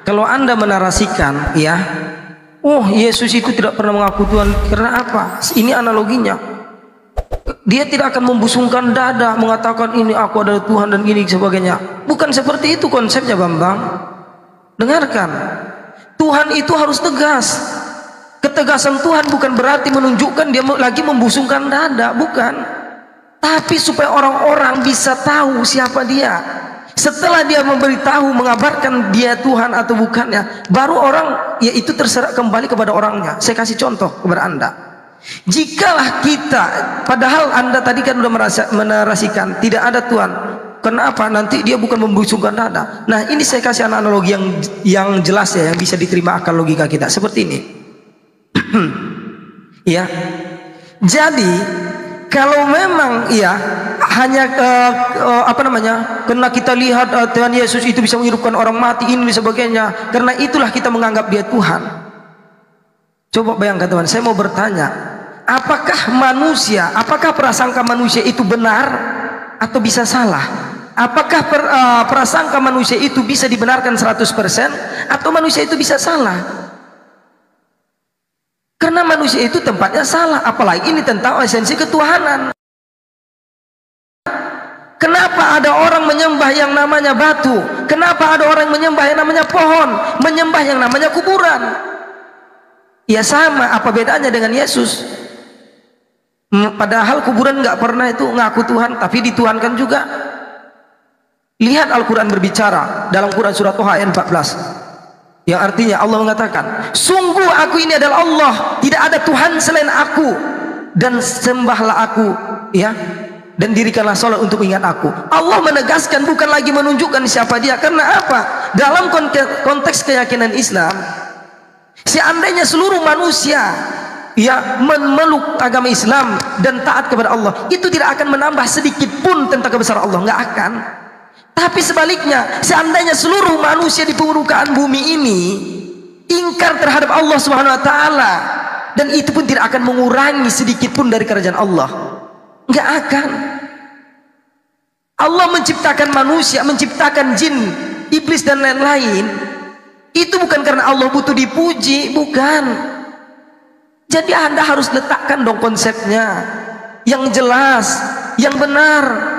Kalau Anda menarasikan, ya, oh Yesus itu tidak pernah mengaku Tuhan, karena apa? Ini analoginya. Dia tidak akan membusungkan dada mengatakan ini aku adalah Tuhan dan ini sebagainya. Bukan seperti itu konsepnya, Bambang. Dengarkan, Tuhan itu harus tegas. Ketegasan Tuhan bukan berarti menunjukkan dia lagi membusungkan dada, bukan. Tapi supaya orang-orang bisa tahu siapa dia. Setelah dia memberitahu, mengabarkan dia Tuhan atau bukannya, baru orang, ya itu terserah kembali kepada orangnya. Saya kasih contoh kepada Anda. Jikalah kita, padahal Anda tadi kan sudah menarasikan tidak ada Tuhan, kenapa? Nanti dia bukan membusungkan dada. Nah, ini saya kasih analogi yang jelas ya, yang bisa diterima akal logika kita. Seperti ini. Ya. Jadi kalau memang ya hanya karena kita lihat Tuhan Yesus itu bisa menghidupkan orang mati ini dan sebagainya, karena itulah kita menganggap dia Tuhan. Coba bayangkan teman, saya mau bertanya, apakah prasangka manusia itu benar atau bisa salah? Apakah prasangka manusia itu bisa dibenarkan 100% atau manusia itu bisa salah? Karena manusia itu tempatnya salah, apalagi ini tentang esensi ketuhanan. Kenapa ada orang menyembah yang namanya batu? Kenapa ada orang menyembah yang namanya pohon? Menyembah yang namanya kuburan? Ya sama, apa bedanya dengan Yesus? Padahal kuburan nggak pernah itu ngaku Tuhan, tapi dituhankan juga. Lihat Al-Quran berbicara dalam Quran surat Toha ayat 14, yang artinya Allah mengatakan, sungguh aku ini adalah Allah, tidak ada Tuhan selain aku, dan sembahlah aku, ya, dan dirikanlah sholat untuk ingat aku. Allah menegaskan, bukan lagi menunjukkan siapa dia. Karena apa? Dalam konteks keyakinan Islam, seandainya seluruh manusia ya memeluk agama Islam dan taat kepada Allah, itu tidak akan menambah sedikit pun tentang kebesaran Allah, nggak akan. Tapi sebaliknya, seandainya seluruh manusia di permukaan bumi ini ingkar terhadap Allah Subhanahu wa taala, dan itu pun tidak akan mengurangi sedikit pun dari kerajaan Allah, nggak akan. Allah menciptakan manusia, menciptakan jin, iblis dan lain-lain, itu bukan karena Allah butuh dipuji, bukan. Jadi Anda harus letakkan dong konsepnya yang jelas, yang benar.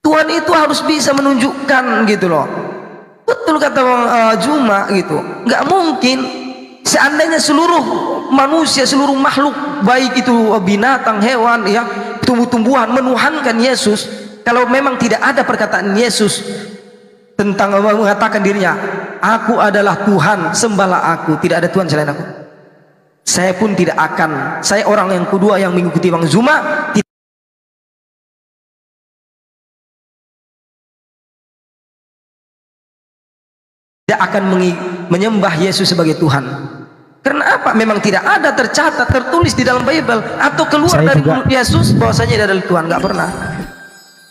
Tuhan itu harus bisa menunjukkan gitu loh. Betul kata Bang Juma gitu. Nggak mungkin seandainya seluruh manusia, seluruh makhluk, baik itu binatang, hewan, ya, tumbuh-tumbuhan menuhankan Yesus. Kalau memang tidak ada perkataan Yesus tentang mengatakan dirinya, aku adalah Tuhan, sembahlah aku, tidak ada Tuhan selain aku, saya pun tidak akan, saya orang yang kedua yang mengikuti Bang Zuma, tidak akan menyembah Yesus sebagai Tuhan. Karena apa? Memang tidak ada tercatat, tertulis di dalam Bible atau keluar saya dari mulut Yesus bahwasanya dia adalah Tuhan, nggak pernah.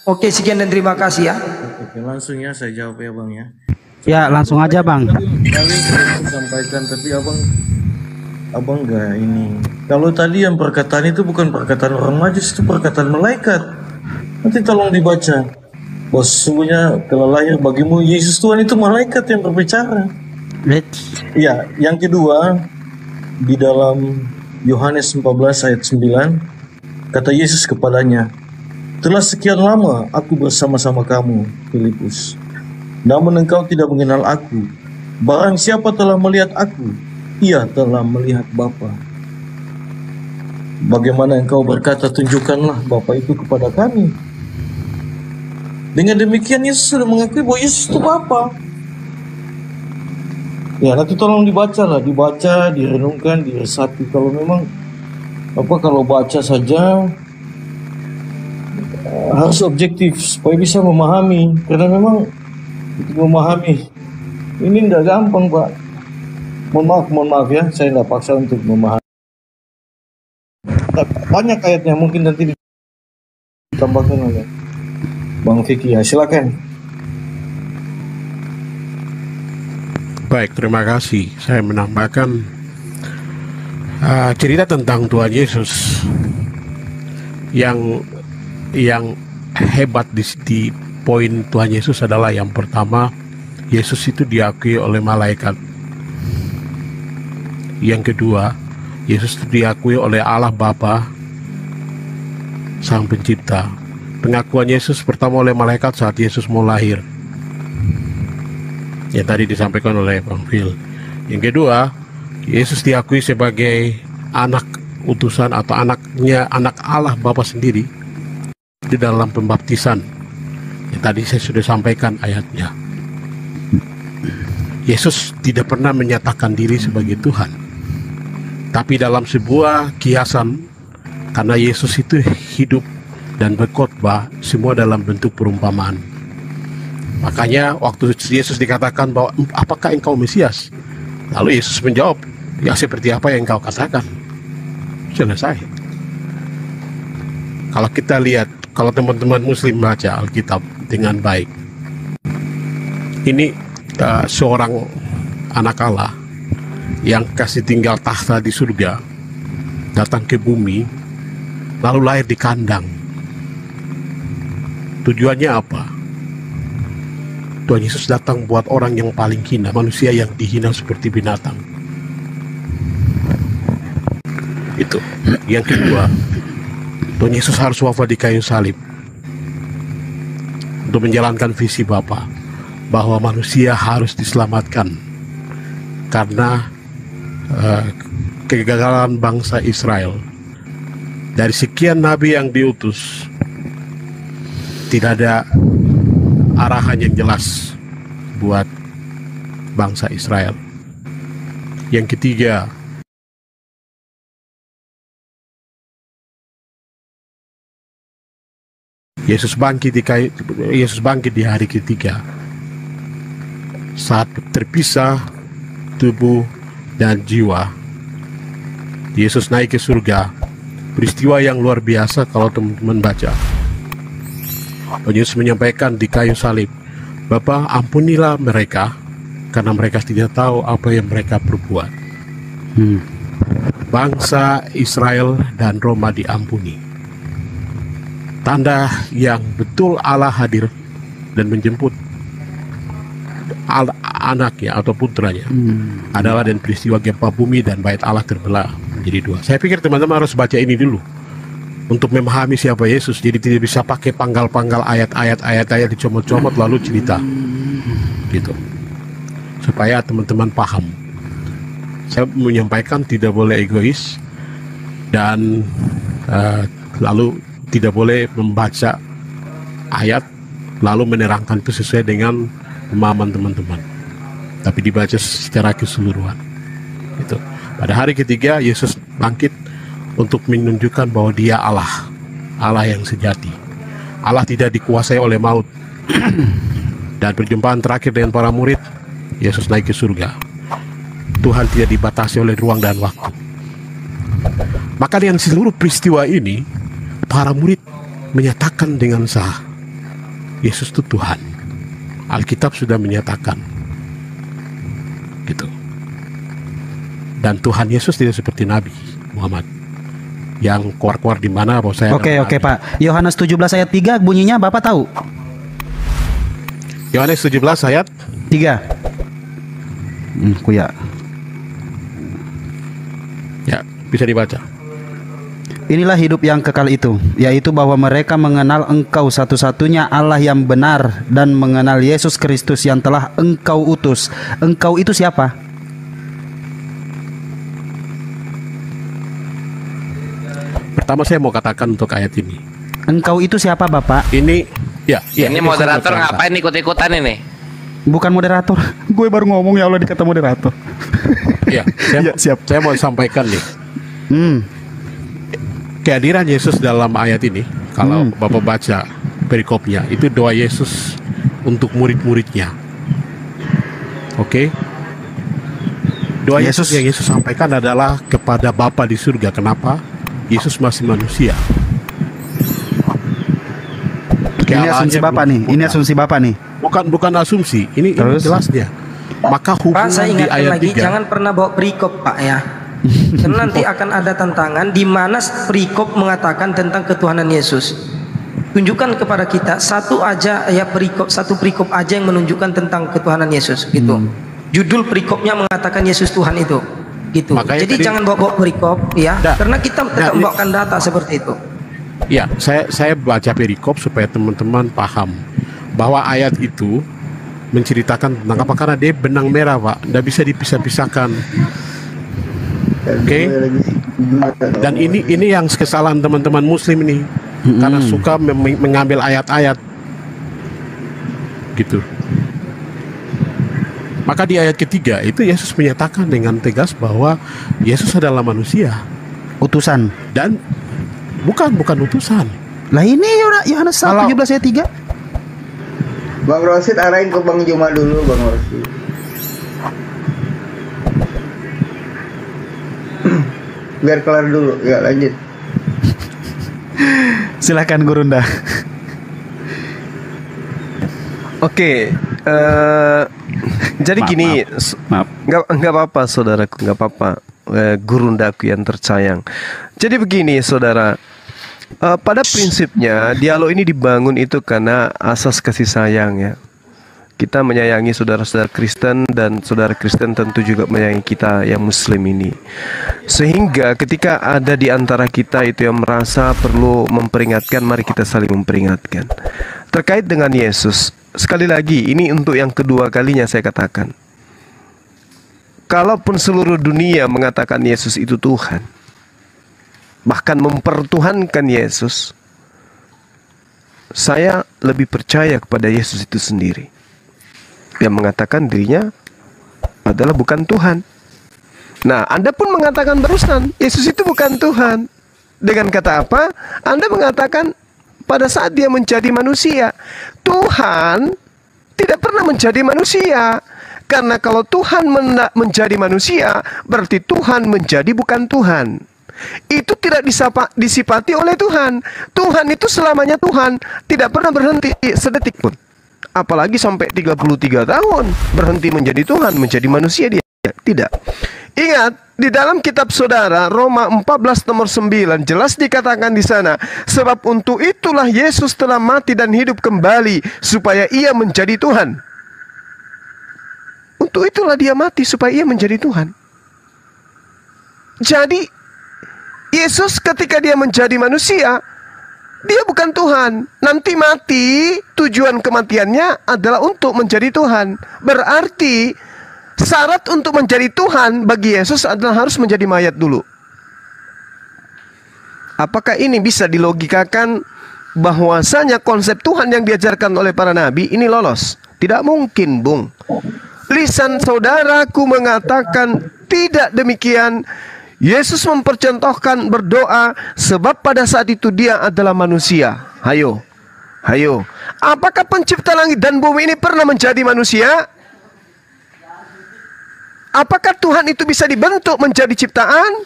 Oke, sekian dan terima kasih ya. Oke, langsung ya saya jawab ya Bang ya. Ya, langsung aja Bang. Kali saya sampaikan, tapi abang nggak ini. Kalau tadi yang perkataan itu bukan perkataan orang majus, itu perkataan malaikat. Nanti tolong dibaca. Bos, sesungguhnya telah lahir bagimu Yesus Tuhan, itu malaikat yang berbicara. Ya, yang kedua di dalam Yohanes 14 ayat 9 kata Yesus kepadanya, telah sekian lama aku bersama-sama kamu, Filipus, namun engkau tidak mengenal aku. Barang siapa telah melihat aku, ia telah melihat Bapa. Bagaimana engkau berkata, tunjukkanlah Bapa itu kepada kami? Dengan demikian Yesus sudah mengakui bahwa Yesus itu Bapa. Ya, nanti tolong dibaca lah, dibaca, direnungkan, diresapi. Kalau memang kalau baca saja harus objektif supaya bisa memahami, karena memang memahami ini tidak gampang, Pak. Mohon maaf ya, saya tidak paksa untuk memahami. Banyak ayatnya, mungkin nanti ditambahkan oleh Bang Vicky ya, silakan. Baik, terima kasih. Saya menambahkan cerita tentang Tuhan Yesus yang hebat di poin Tuhan Yesus adalah yang pertama, Yesus itu diakui oleh malaikat. Yang kedua, Yesus itu diakui oleh Allah Bapa, Sang Pencipta. Pengakuan Yesus pertama oleh malaikat saat Yesus mau lahir, yang tadi disampaikan oleh Bang Phil. Yang kedua, Yesus diakui sebagai anak utusan atau anak Allah Bapa sendiri di dalam pembaptisan. Yang tadi saya sudah sampaikan ayatnya. Yesus tidak pernah menyatakan diri sebagai Tuhan, tapi dalam sebuah kiasan, karena Yesus itu hidup dan berkhotbah semua dalam bentuk perumpamaan. Makanya waktu Yesus dikatakan bahwa apakah engkau Mesias? Lalu Yesus menjawab, ya seperti apa yang engkau katakan. Selesai. Kalau kita lihat, kalau teman-teman Muslim baca Alkitab dengan baik, ini seorang anak Allah yang kasih tinggal tahta di surga datang ke bumi, lalu lahir di kandang. Tujuannya apa? Tuhan Yesus datang buat orang yang paling hina, manusia yang dihina seperti binatang. Itu. Yang kedua, Tuhan Yesus harus wafat di kayu salib untuk menjalankan visi Bapa, bahwa manusia harus diselamatkan karena kegagalan bangsa Israel. Dari sekian nabi yang diutus, tidak ada arahan yang jelas buat bangsa Israel. Yang ketiga, Yesus bangkit di hari ketiga saat terpisah tubuh dan jiwa. Yesus naik ke surga. Peristiwa yang luar biasa kalau teman-teman baca. Yesus menyampaikan di kayu salib, Bapa, ampunilah mereka karena mereka tidak tahu apa yang mereka perbuat. Bangsa Israel dan Roma diampuni. Tanda yang betul Allah hadir dan menjemput anaknya atau putranya adalah dan peristiwa gempa bumi dan bait Allah terbelah menjadi dua. Saya pikir teman-teman harus baca ini dulu untuk memahami siapa Yesus. Jadi tidak bisa pakai panggal-panggal ayat-ayat dicomot-comot lalu cerita gitu, supaya teman-teman paham. Saya menyampaikan tidak boleh egois dan lalu tidak boleh membaca ayat lalu menerangkan itu sesuai dengan pemahaman teman-teman, tapi dibaca secara keseluruhan. Itu. Pada hari ketiga Yesus bangkit untuk menunjukkan bahwa Dia Allah, Allah yang sejati. Allah tidak dikuasai oleh maut. Dan perjumpaan terakhir dengan para murid, Yesus naik ke surga. Tuhan tidak dibatasi oleh ruang dan waktu. Maka dengan seluruh peristiwa ini, para murid menyatakan dengan sah, Yesus itu Tuhan. Alkitab sudah menyatakan gitu. Dan Tuhan Yesus tidak seperti Nabi Muhammad yang keluar-keluar di mana bahwa saya. Oke Pak. Yohanes 17 ayat 3 bunyinya Bapak tahu? Yohanes 17 ayat 3. Kuya. Ya, bisa dibaca. Inilah hidup yang kekal itu, yaitu bahwa mereka mengenal Engkau satu-satunya Allah yang benar dan mengenal Yesus Kristus yang telah Engkau utus. Engkau itu siapa? Pertama saya mau katakan untuk ayat ini. Engkau itu siapa Bapak? Ini ini moderator ngapain ikut-ikutan ini? Bukan moderator. Gue baru ngomong ya Allah dikata moderator. Ya, siap. Saya mau sampaikan nih. Kehadiran Yesus dalam ayat ini, kalau Bapak baca perikopnya, itu doa Yesus untuk murid-muridnya. Oke? Doa Yesus yang Yesus sampaikan adalah kepada Bapa di surga. Kenapa? Yesus masih manusia. Ini asumsi Bapak nih. Ini asumsi Bapak nih. Bukan asumsi. Ini jelasnya. Maka hubungan Pak, saya di ingatkan ayat lagi, 3. jangan pernah bawa perikop Pak ya. Karena nanti akan ada tantangan di mana perikop mengatakan tentang ketuhanan Yesus. tunjukkan kepada kita satu aja ya satu perikop aja yang menunjukkan tentang ketuhanan Yesus gitu. Judul perikopnya mengatakan Yesus Tuhan itu gitu. Makanya Jadi jangan bawa-bawa perikop ya, karena kita tetap membawakan data seperti itu. Ya, saya baca perikop supaya teman-teman paham bahwa ayat itu menceritakan tentang apa, karena dia benang merah, Pak, tidak bisa dipisah-pisahkan. Oke. Dan ini yang kesalahan teman-teman Muslim ini, karena suka mengambil ayat-ayat gitu. Maka di ayat ketiga itu Yesus menyatakan dengan tegas bahwa Yesus adalah manusia, Utusan. dan bukan utusan. Lah ini Yohanes 17 ayat 3. Bang Rosid arahin ke Bang Juma dulu, Bang Rosid. Biar kelar dulu. Ya, lanjut. Silakan Gurunda. Oke, jadi gini, Maaf. nggak apa-apa saudaraku, nggak apa-apa, Gurundaku yang tersayang. Jadi begini saudara, pada prinsipnya dialog ini dibangun itu karena asas kasih sayang ya. Kita menyayangi saudara-saudara Kristen, dan saudara Kristen tentu juga menyayangi kita yang Muslim ini. Sehingga ketika ada di antara kita itu yang merasa perlu memperingatkan, mari kita saling memperingatkan. Terkait dengan Yesus, sekali lagi ini untuk yang kedua kalinya saya katakan, kalaupun seluruh dunia mengatakan Yesus itu Tuhan, bahkan mempertuhankan Yesus, saya lebih percaya kepada Yesus itu sendiri, yang mengatakan dirinya adalah bukan Tuhan. Nah, Anda pun mengatakan barusan Yesus itu bukan Tuhan. Dengan kata apa? Anda mengatakan pada saat dia menjadi manusia, Tuhan tidak pernah menjadi manusia. Karena kalau Tuhan menjadi manusia, berarti Tuhan menjadi bukan Tuhan. Itu tidak disifati oleh Tuhan. Tuhan itu selamanya Tuhan, tidak pernah berhenti sedetik pun. Apalagi sampai 33 tahun berhenti menjadi Tuhan, menjadi manusia dia. Tidak. Ingat, di dalam kitab saudara Roma 14 nomor 9 jelas dikatakan di sana, sebab untuk itulah Yesus telah mati dan hidup kembali supaya ia menjadi Tuhan. Untuk itulah dia mati supaya ia menjadi Tuhan. Jadi Yesus ketika dia menjadi manusia, dia bukan Tuhan. Nanti mati, tujuan kematiannya adalah untuk menjadi Tuhan. Berarti syarat untuk menjadi Tuhan bagi Yesus adalah harus menjadi mayat dulu. Apakah ini bisa dilogikakan bahwasanya konsep Tuhan yang diajarkan oleh para nabi ini lolos? Tidak mungkin, Bung. Lisan saudaraku mengatakan tidak demikian. Yesus mempercontohkan berdoa sebab pada saat itu dia adalah manusia. Hayo. Apakah pencipta langit dan bumi ini pernah menjadi manusia? Apakah Tuhan itu bisa dibentuk menjadi ciptaan?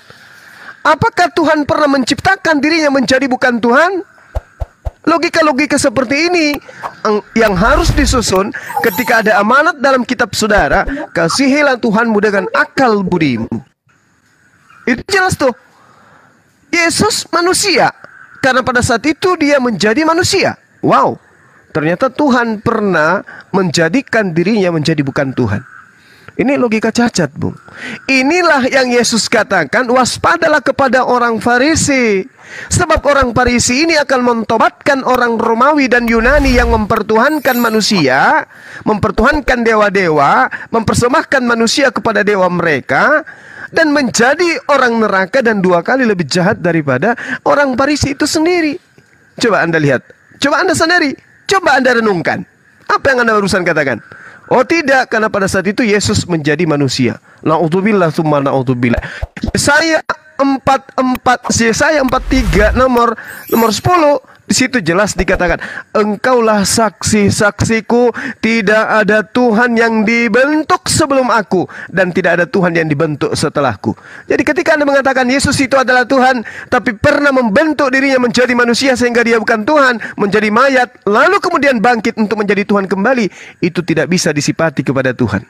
Apakah Tuhan pernah menciptakan dirinya menjadi bukan Tuhan? Logika-logika seperti ini yang harus disusun ketika ada amanat dalam kitab saudara, kasihilah Tuhanmu dengan akal budimu. Itu jelas tuh. Yesus manusia, karena pada saat itu dia menjadi manusia. Wow, ternyata Tuhan pernah menjadikan dirinya menjadi bukan Tuhan. Ini logika cacat, Bung. Inilah yang Yesus katakan, waspadalah kepada orang Farisi. Sebab orang Farisi ini akan mentobatkan orang Romawi dan Yunani yang mempertuhankan manusia, mempertuhankan dewa-dewa, mempersembahkan manusia kepada dewa mereka, dan menjadi orang neraka dan 2 kali lebih jahat daripada orang Farisi itu sendiri. Coba Anda lihat, coba Anda sadari, coba Anda renungkan. Apa yang Anda barusan katakan? Oh tidak, karena pada saat itu Yesus menjadi manusia. Na'udzubillah tsumma na'udzubillah. Yesaya 43 nomor 10, di situ jelas dikatakan, engkaulah saksi-saksiku, tidak ada Tuhan yang dibentuk sebelum aku, dan tidak ada Tuhan yang dibentuk setelahku. Jadi ketika Anda mengatakan Yesus itu adalah Tuhan, tapi pernah membentuk dirinya menjadi manusia sehingga dia bukan Tuhan, menjadi mayat, lalu kemudian bangkit untuk menjadi Tuhan kembali, itu tidak bisa disifati kepada Tuhan.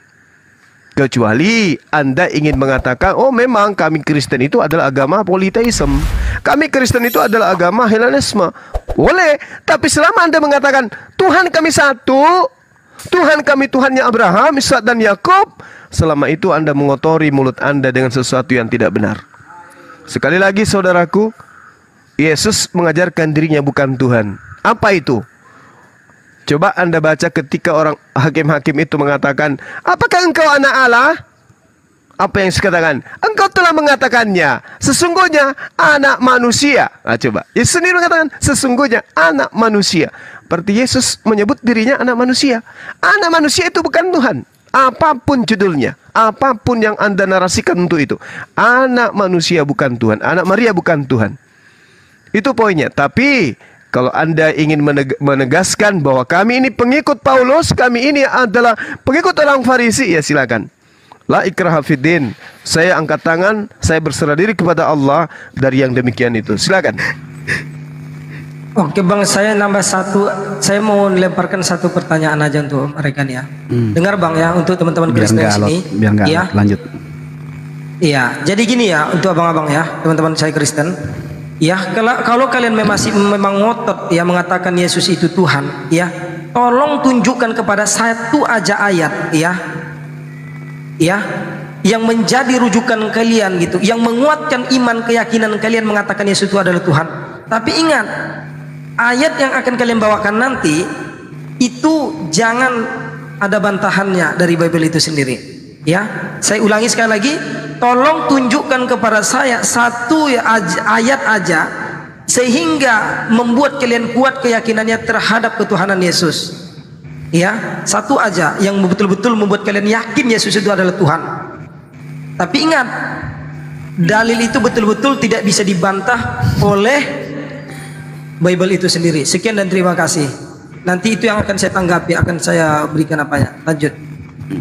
Kecuali Anda ingin mengatakan, oh memang kami Kristen itu adalah agama politeisme, kami Kristen itu adalah agama Helenisme. Boleh, tapi selama Anda mengatakan Tuhan kami satu, Tuhan kami Tuhannya Abraham, Ishak dan Yakub, selama itu Anda mengotori mulut Anda dengan sesuatu yang tidak benar. Sekali lagi saudaraku, Yesus mengajarkan dirinya bukan Tuhan. Apa itu? Coba Anda baca ketika orang hakim-hakim itu mengatakan, apakah engkau anak Allah? Apa yang dikatakan? Engkau telah mengatakannya. Sesungguhnya anak manusia. Nah, coba. Yesus sendiri mengatakan, sesungguhnya anak manusia. Berarti Yesus menyebut dirinya anak manusia. Anak manusia itu bukan Tuhan. Apapun judulnya, apapun yang Anda narasikan untuk itu, anak manusia bukan Tuhan. Anak Maria bukan Tuhan. Itu poinnya. Tapi kalau Anda ingin menegaskan bahwa kami ini pengikut Paulus, kami ini adalah pengikut orang Farisi, ya silakan. La ikraha fiddin. Saya angkat tangan, saya berserah diri kepada Allah dari yang demikian itu. Silakan. Oke Bang, saya nambah satu. Saya mau lemparkan satu pertanyaan aja untuk mereka nih ya. Dengar Bang ya, untuk teman-teman Kristen sini. Biar nggak ya. lanjut. Iya, jadi gini ya untuk abang-abang ya, teman-teman saya Kristen. Ya, kalau kalian memang ngotot ya mengatakan Yesus itu Tuhan, ya, tolong tunjukkan kepada satu aja ayat, ya, yang menjadi rujukan kalian gitu, yang menguatkan iman keyakinan kalian mengatakan Yesus itu adalah Tuhan. Tapi ingat, ayat yang akan kalian bawakan nanti itu jangan ada bantahannya dari Bible itu sendiri. Ya, saya ulangi sekali lagi, tolong tunjukkan kepada saya satu ayat aja sehingga membuat kalian kuat keyakinannya terhadap ketuhanan Yesus. Ya, satu aja yang betul-betul membuat kalian yakin Yesus itu adalah Tuhan. Tapi ingat, dalil itu betul-betul tidak bisa dibantah oleh Bible itu sendiri. Sekian dan terima kasih. Nanti itu yang akan saya tanggapi, akan saya berikan apanya. Lanjut.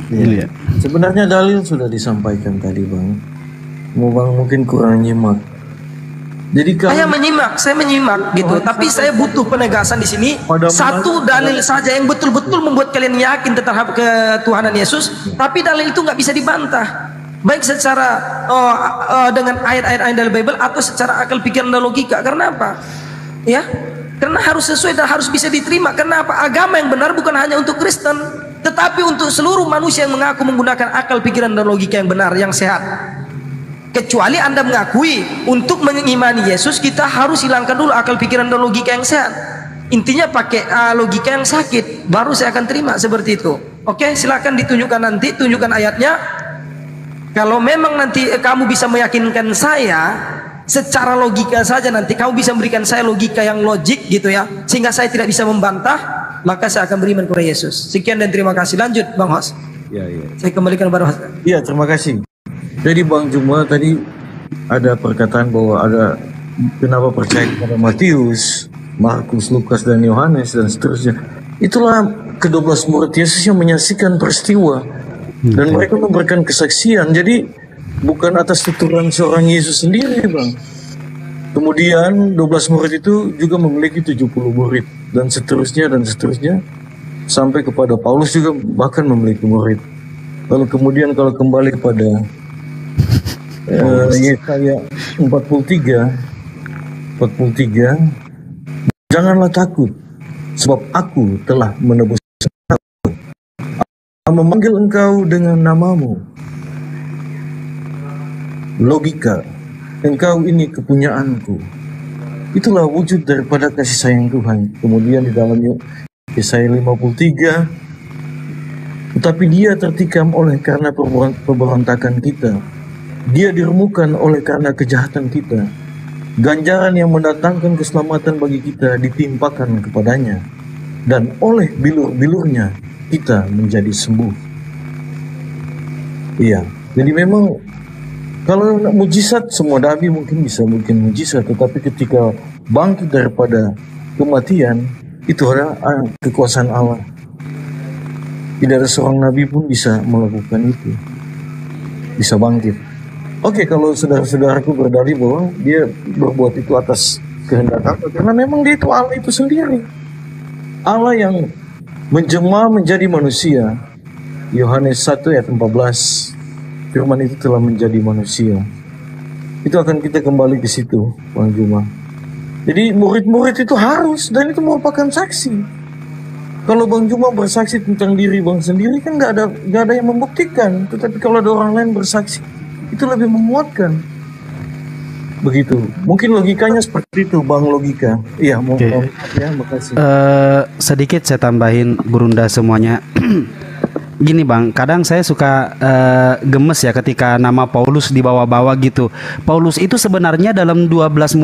Ya. Sebenarnya dalil sudah disampaikan tadi Bang. Bang mungkin kurang nyimak. Jadi kalau saya menyimak gitu. Tapi saya butuh penegasan di sini. Satu dalil saja yang betul-betul membuat kalian yakin terhadap ketuhanan Yesus. Tapi dalil itu nggak bisa dibantah. Baik secara dengan ayat-ayat dari Bible atau secara akal pikiran dan logika. Karena apa? Ya, karena harus sesuai dan harus bisa diterima. Karena apa? Agama yang benar bukan hanya untuk Kristen, tetapi untuk seluruh manusia yang mengaku menggunakan akal pikiran dan logika yang benar, yang sehat. Kecuali Anda mengakui untuk mengimani Yesus, kita harus hilangkan dulu akal pikiran dan logika yang sehat. Intinya pakai logika yang sakit, baru saya akan terima seperti itu. Oke, silakan ditunjukkan nanti, tunjukkan ayatnya. Kalau memang nanti kamu bisa meyakinkan saya secara logika saja, nanti kamu bisa memberikan saya logika yang logik gitu ya, sehingga saya tidak bisa membantah, maka saya akan beriman kepada Yesus. Sekian dan terima kasih. Lanjut Bang Hos. Ya. Saya kembalikan kepada Hos. Iya, terima kasih. Jadi Bang Juma tadi ada perkataan bahwa ada kenapa percaya kepada Matius, Markus, Lukas dan Yohanes dan seterusnya. Itulah ke-12 murid Yesus yang menyaksikan peristiwa dan mereka memberikan kesaksian. Jadi bukan atas tuturan seorang Yesus sendiri Bang. Kemudian 12 murid itu juga memiliki 70 murid dan seterusnya sampai kepada Paulus juga bahkan memiliki murid. Lalu kemudian kalau kembali kepada Yesaya 43, janganlah takut sebab aku telah menebus engkau, memanggil engkau dengan namamu. Logika, engkau ini kepunyaanku. Itulah wujud daripada kasih sayang Tuhan. Kemudian di dalam Yesaya 53, tetapi dia tertikam oleh karena pemberontakan kita, dia diremukkan oleh karena kejahatan kita, ganjaran yang mendatangkan keselamatan bagi kita ditimpakan kepadanya, dan oleh bilur-bilurnya kita menjadi sembuh. Iya, jadi memang kalau mujizat, semua nabi mungkin bisa mujizat, tetapi ketika bangkit daripada kematian, itu adalah kekuasaan Allah. Tidak ada seorang nabi pun bisa melakukan itu, bisa bangkit. Oke, kalau saudara-saudaraku berdalih bahwa dia berbuat itu atas kehendak Allah, karena memang dia itu Allah itu sendiri. Allah yang menjelma menjadi manusia, Yohanes 1 ayat 14, firman itu telah menjadi manusia. Itu akan kita kembali ke situ, Bang Juma. Jadi murid-murid itu harus, dan itu merupakan saksi. Kalau Bang Juma bersaksi tentang diri Bang sendiri kan nggak ada yang membuktikan. Tetapi kalau ada orang lain bersaksi, itu lebih menguatkan. Begitu. Mungkin logikanya seperti itu, Bang, logika. Iya, Oke. ya, makasih. Sedikit saya tambahin Gurunda semuanya. Gini Bang, kadang saya suka gemes ya ketika nama Paulus dibawa-bawa gitu. Paulus itu sebenarnya dalam 12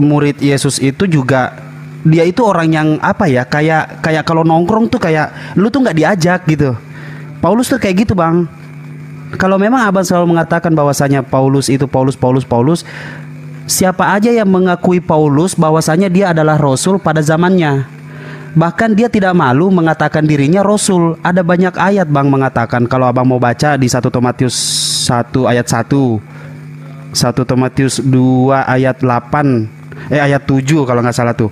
murid Yesus itu juga dia itu orang yang apa ya, kayak kalau nongkrong tuh kayak lu tuh nggak diajak gitu. Paulus tuh kayak gitu Bang. Kalau memang abang selalu mengatakan bahwasanya Paulus itu Paulus, siapa aja yang mengakui Paulus bahwasanya dia adalah rasul pada zamannya. Bahkan dia tidak malu mengatakan dirinya rasul. Ada banyak ayat Bang mengatakan, kalau abang mau baca di 1 Timotius 1 ayat 1, 1 Timotius 2 ayat 8, ayat 7 kalau nggak salah tuh.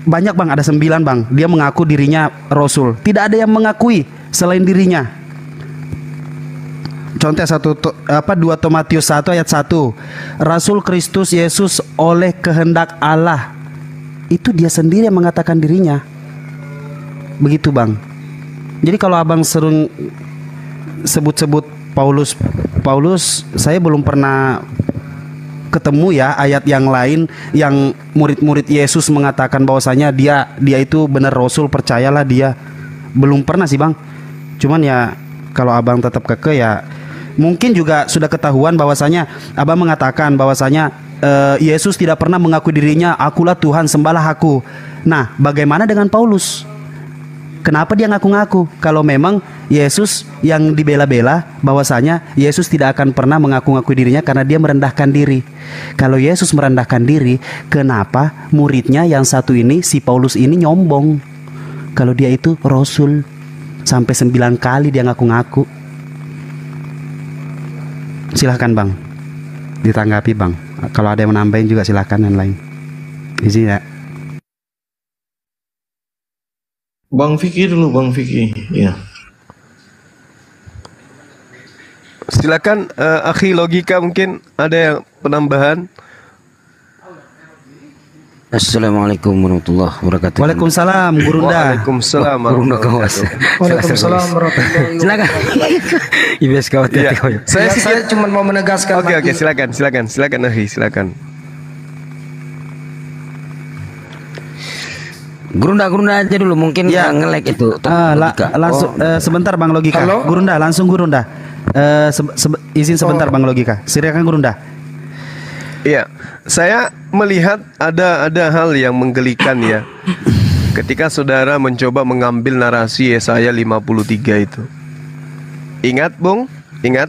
Banyak Bang, ada 9 Bang. Dia mengaku dirinya rasul. Tidak ada yang mengakui selain dirinya. Contoh 2 Timotius 1 ayat 1. Rasul Kristus Yesus oleh kehendak Allah. Itu dia sendiri yang mengatakan dirinya. Begitu Bang. Jadi kalau abang sering sebut-sebut Paulus, saya belum pernah ketemu ya ayat yang lain yang murid-murid Yesus mengatakan bahwasanya dia itu benar rasul, percayalah dia. Belum pernah sih Bang. Cuman ya kalau abang tetap keke ya mungkin juga sudah ketahuan bahwasanya abang mengatakan bahwasanya Yesus tidak pernah mengaku dirinya akulah Tuhan, sembahlah aku. Nah, bagaimana dengan Paulus? Kenapa dia ngaku-ngaku? Kalau memang Yesus yang dibela-bela bahwasanya Yesus tidak akan pernah mengaku-ngaku dirinya karena dia merendahkan diri. Kalau Yesus merendahkan diri, kenapa muridnya yang satu ini, si Paulus ini nyombong? Kalau dia itu rasul, sampai 9 kali dia ngaku-ngaku. Silahkan Bang, ditanggapi Bang. Kalau ada yang menambahin juga silahkan yang lain. Izin ya. Bang Vicky dulu, Bang Vicky. Ya. Silakan akhi logika, mungkin ada yang penambahan. Assalamualaikum warahmatullahi wabarakatuh. Waalaikumsalam Gurunda. Waalaikumsalam Gurunda kawas. Waalaikumsalam warahmatullahi Silakan. IBS kawat. Iya. Saya cuma mau menegaskan. Oke, silakan akhi, silakan. Gurunda aja dulu mungkin Ya. nge-lag itu. Langsung sebentar Bang Logika. Halo? Gurunda, langsung Gurunda. Izin sebentar Bang Logika. Silakan Gurunda. Iya, saya melihat ada hal yang menggelikan ya. Ketika saudara mencoba mengambil narasi Yesaya 53 itu. Ingat Bung, ingat.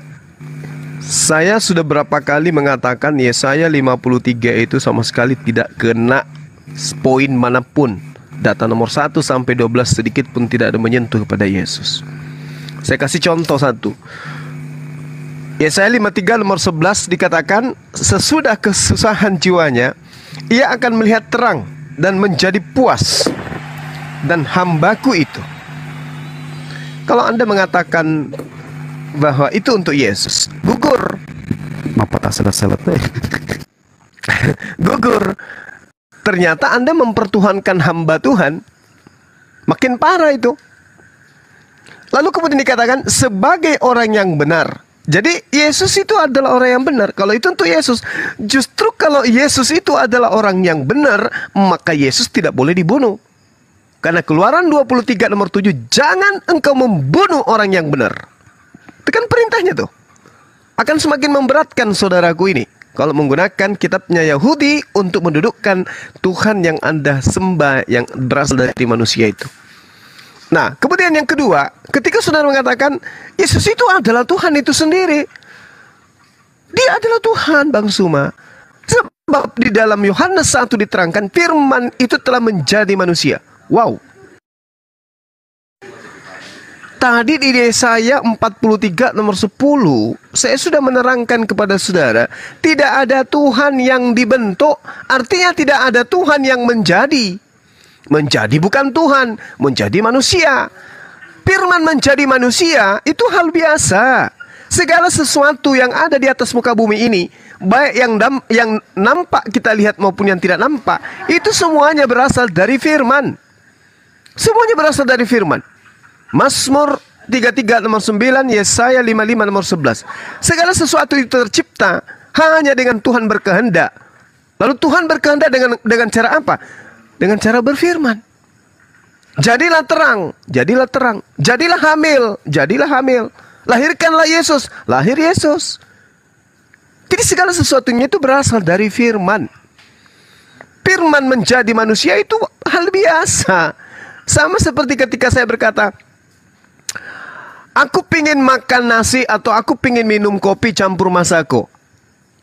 Saya sudah berapa kali mengatakan Yesaya 53 itu sama sekali tidak kena poin manapun. Data nomor 1 sampai 12 sedikit pun tidak ada menyentuh kepada Yesus. Saya kasih contoh satu. Yesaya 53 nomor 11 dikatakan, sesudah kesusahan jiwanya, ia akan melihat terang dan menjadi puas. Dan hambaku itu. Kalau Anda mengatakan bahwa itu untuk Yesus, gugur. Mapa tak selet-selet. Gugur. Ternyata Anda mempertuhankan hamba Tuhan. Makin parah itu. Lalu kemudian dikatakan sebagai orang yang benar. Jadi Yesus itu adalah orang yang benar. Kalau itu untuk Yesus. Justru kalau Yesus itu adalah orang yang benar, maka Yesus tidak boleh dibunuh. Karena Keluaran 23 nomor 7, jangan engkau membunuh orang yang benar. Itu kan perintahnya tuh. Akan semakin memberatkan saudaraku ini kalau menggunakan kitabnya Yahudi untuk mendudukkan Tuhan yang Anda sembah yang berasal dari manusia itu. Nah, kemudian yang kedua, ketika saudara mengatakan Yesus itu adalah Tuhan itu sendiri. Dia adalah Tuhan, Bang Suma. Sebab di dalam Yohanes 1 diterangkan firman itu telah menjadi manusia. Wow. Tadi di Yesaya 43 nomor 10, saya sudah menerangkan kepada saudara, tidak ada Tuhan yang dibentuk, artinya tidak ada Tuhan yang menjadi. Menjadi bukan Tuhan, menjadi manusia. Firman menjadi manusia itu hal biasa. Segala sesuatu yang ada di atas muka bumi ini, baik yang nampak kita lihat maupun yang tidak nampak, itu semuanya berasal dari firman. Semuanya berasal dari firman. Mazmur 33 nomor 9, Yesaya 55 nomor 11. Segala sesuatu itu tercipta hanya dengan Tuhan berkehendak. Lalu Tuhan berkehendak dengan cara apa? Dengan cara berfirman. Jadilah terang, jadilah terang. Jadilah hamil, jadilah hamil. Lahirkanlah Yesus, lahir Yesus. Jadi segala sesuatunya itu berasal dari firman. Firman menjadi manusia itu hal biasa. Sama seperti ketika saya berkata, aku pingin makan nasi atau aku pingin minum kopi campur masako.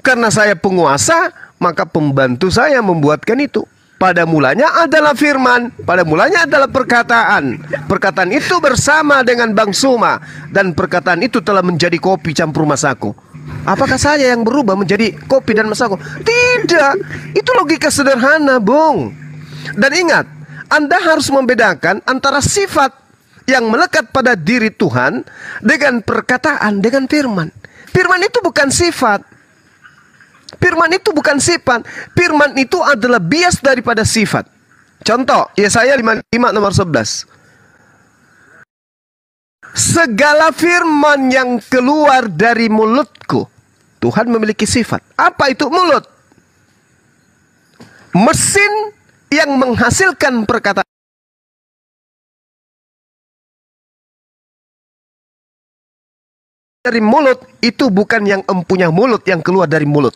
Karena saya penguasa, maka pembantu saya membuatkan itu. Pada mulanya adalah firman, pada mulanya adalah perkataan. Perkataan itu bersama dengan Bang Suma, dan perkataan itu telah menjadi kopi campur masako. Apakah saya yang berubah menjadi kopi dan masako? Tidak, itu logika sederhana, Bung. Dan ingat, Anda harus membedakan antara sifat yang melekat pada diri Tuhan dengan perkataan, dengan firman. Firman itu bukan sifat. Firman itu bukan sifat. Firman itu adalah bias daripada sifat. Contoh, Yesaya 55 nomor 11. Segala firman yang keluar dari mulutku. Tuhan memiliki sifat. Apa itu mulut? Mesin yang menghasilkan perkataan. Dari mulut itu bukan yang empunya mulut yang keluar dari mulut.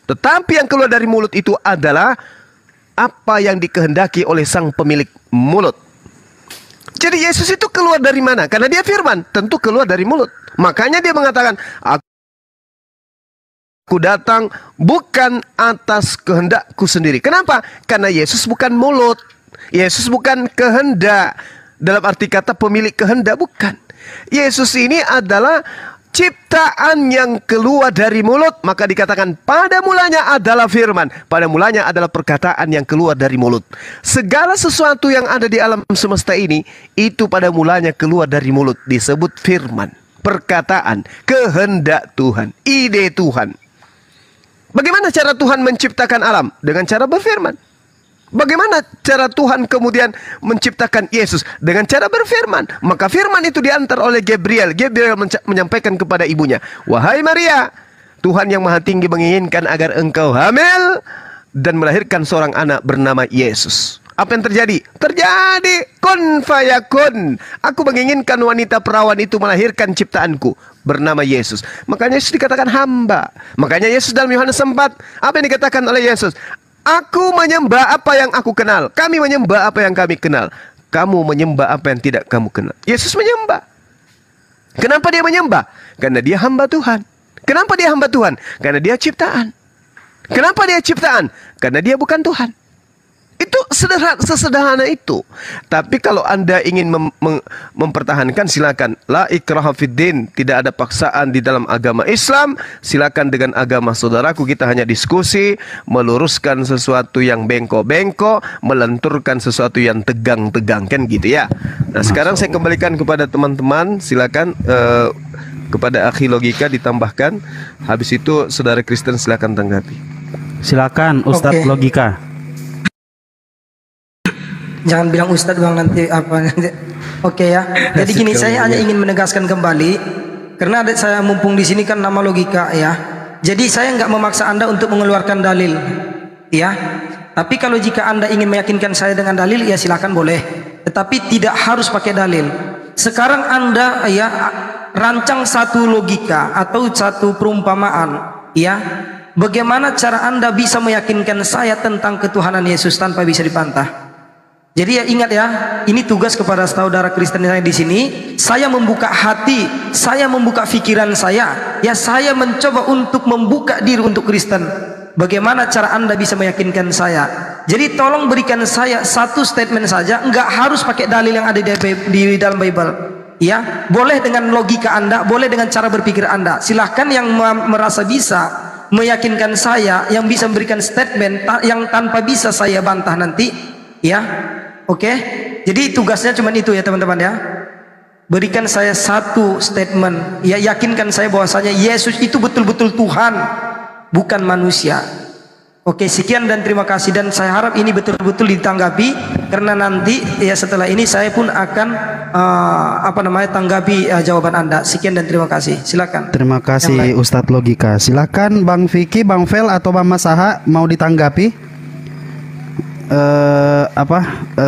Tetapi yang keluar dari mulut itu adalah apa yang dikehendaki oleh sang pemilik mulut. Jadi Yesus itu keluar dari mana? Karena dia firman, tentu keluar dari mulut. Makanya dia mengatakan, aku datang bukan atas kehendakku sendiri. Kenapa? Karena Yesus bukan mulut. Yesus bukan kehendak. Dalam arti kata pemilik kehendak, bukan. Yesus ini adalah ciptaan yang keluar dari mulut. Maka dikatakan pada mulanya adalah firman. Pada mulanya adalah perkataan yang keluar dari mulut. Segala sesuatu yang ada di alam semesta ini, itu pada mulanya keluar dari mulut. Disebut firman, perkataan, kehendak Tuhan, ide Tuhan. Bagaimana cara Tuhan menciptakan alam? Dengan cara berfirman. Bagaimana cara Tuhan kemudian menciptakan Yesus? Dengan cara berfirman. Maka firman itu diantar oleh Gabriel. Gabriel menyampaikan kepada ibunya, wahai Maria, Tuhan yang Maha Tinggi menginginkan agar engkau hamil dan melahirkan seorang anak bernama Yesus. Apa yang terjadi? Terjadi kun fayakun. Aku menginginkan wanita perawan itu melahirkan ciptaanku bernama Yesus. Makanya Yesus dikatakan hamba. Makanya Yesus dalam Yohanes 4, apa yang dikatakan oleh Yesus? Aku menyembah apa yang aku kenal. Kami menyembah apa yang kami kenal. Kamu menyembah apa yang tidak kamu kenal. Yesus menyembah. Kenapa dia menyembah? Karena dia hamba Tuhan. Kenapa dia hamba Tuhan? Karena dia ciptaan. Kenapa dia ciptaan? Karena dia bukan Tuhan. Itu sesederhana itu. Tapi kalau Anda ingin mempertahankan, silakan. La ikraha fiddin. Tidak ada paksaan di dalam agama Islam. Silakan dengan agama saudaraku. Kita hanya diskusi, meluruskan sesuatu yang bengkok-bengkok, melenturkan sesuatu yang tegang-tegang, kan gitu ya. Nah, sekarang saya kembalikan kepada teman-teman. Silakan kepada akhi logika ditambahkan. Habis itu saudara Kristen silakan tanggapi. Silakan Ustadz Logika. Jangan bilang Ustadz bang nanti apa nanti. Oke ya. Jadi gini, saya hanya ingin menegaskan kembali, karena saya mumpung di sini kan nama logika ya. Jadi saya nggak memaksa Anda untuk mengeluarkan dalil, ya. Tapi kalau jika Anda ingin meyakinkan saya dengan dalil, ya silakan boleh. Tetapi tidak harus pakai dalil. Sekarang Anda ya rancang satu logika atau satu perumpamaan, ya. Bagaimana cara Anda bisa meyakinkan saya tentang ketuhanan Yesus tanpa bisa dibantah? Jadi ya ingat ya, ini tugas kepada saudara Kristen yang di sini. Saya membuka hati, saya membuka pikiran saya. Ya, saya mencoba untuk membuka diri untuk Kristen. Bagaimana cara Anda bisa meyakinkan saya? Jadi tolong berikan saya satu statement saja, enggak harus pakai dalil yang ada di dalam Bible. Ya, boleh dengan logika Anda, boleh dengan cara berpikir Anda. Silahkan yang merasa bisa meyakinkan saya, yang bisa memberikan statement yang tanpa bisa saya bantah nanti. Ya. Oke, jadi tugasnya cuma itu ya teman-teman ya. berikan saya satu statement, ya yakinkan saya bahwasanya Yesus itu betul-betul Tuhan, bukan manusia. Oke, sekian dan terima kasih, dan saya harap ini betul-betul ditanggapi, karena nanti ya setelah ini saya pun akan tanggapi jawaban Anda. Sekian dan terima kasih. Silakan. Terima kasih Ustadz Logika. Silakan Bang Vicky, Bang Fel atau Bang Masaha mau ditanggapi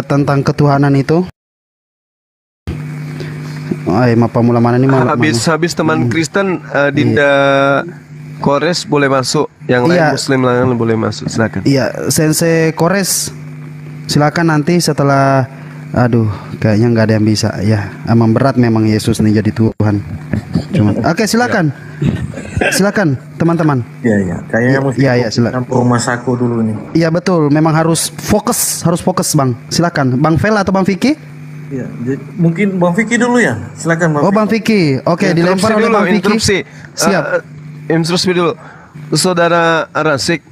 tentang ketuhanan itu. Mapa mula mana nih habis teman Kristen Dinda Kores boleh masuk, yang lain Muslim lain boleh masuk, silakan. Iya, Sensei Kores, silakan nanti setelah. Aduh, kayaknya nggak ada yang bisa ya. Emang berat memang Yesus nih jadi Tuhan. Oke, silakan. Silakan teman-teman. Iya, kayaknya mesti silakan. Rumah Sako dulu nih. Iya betul, memang harus fokus Bang. Silakan, Bang Fel atau Bang Vicky? Iya, mungkin Bang Vicky dulu ya. Silakan Bang. Bang Vicky. Oke, dilempar oleh Bang Vicky. Siap. Instruksi dulu, Saudara Rasik,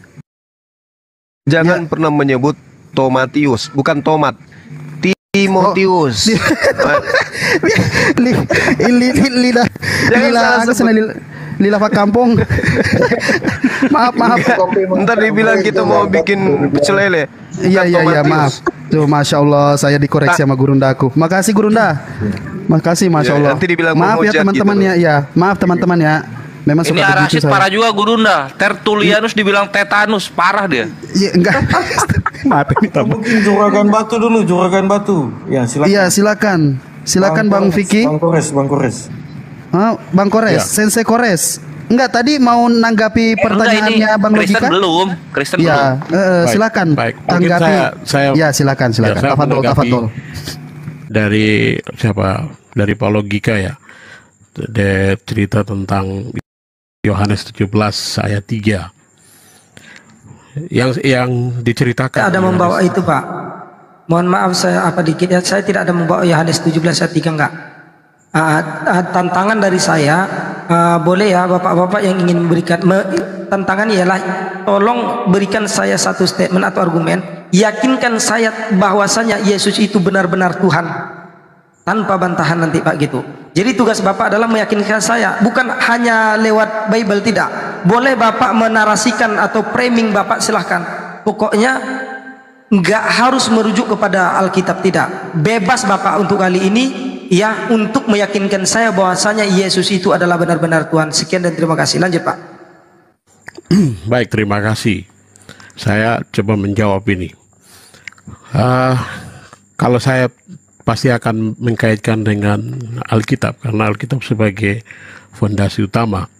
jangan pernah menyebut Tomatius, bukan tomat, Timotius. Lila Pak Kampung. maaf. Ntar dibilang kita mau bikin pecel lele. Iya, maaf. Tuh, Masya Allah, saya dikoreksi sama Gurundaku. Makasih Gurunda. Makasih, Masya Allah. Nanti dibilang maaf ya teman-teman gitu. Maaf teman-teman ya. Memang ini Arasid parah juga Gurunda. Tertullianus dibilang tetanus, parah dia. Iya, enggak. Maaf ini mungkin Juragan Batu. Ya, silakan. Iya, silakan Bang Vicky. Bang Kores. Bang Kores, ya. Sensei Kores. Enggak, tadi mau nanggapi pertanyaannya Bang Logika? Kristen belum. Silakan. Baik. Tanggapi. Ya, silakan. Tafadhol. Dari siapa? Dari Pak Logika ya. Dia cerita tentang Yohanes 17 ayat 3 yang diceritakan. Ada membawa itu, Pak. Mohon maaf saya dikit ya. Saya tidak ada membawa Yohanes 17 ayat 3, enggak. Tantangan dari saya, boleh ya bapak-bapak yang ingin memberikan tantangan ialah tolong berikan saya satu statement atau argumen, yakinkan saya bahwasanya Yesus itu benar-benar Tuhan tanpa bantahan nanti Pak gitu. Jadi tugas Bapak adalah meyakinkan saya, bukan hanya lewat Bible, tidak. Boleh Bapak menarasikan atau framing Bapak, silahkan. Pokoknya nggak harus merujuk kepada Alkitab, tidak. Bebas Bapak untuk kali ini ya, untuk meyakinkan saya bahwasanya Yesus itu adalah benar-benar Tuhan. Sekian dan terima kasih. Lanjut Pak. Baik, terima kasih. Saya coba menjawab ini. Kalau saya pasti akan mengkaitkan dengan Alkitab, karena Alkitab sebagai fondasi utama.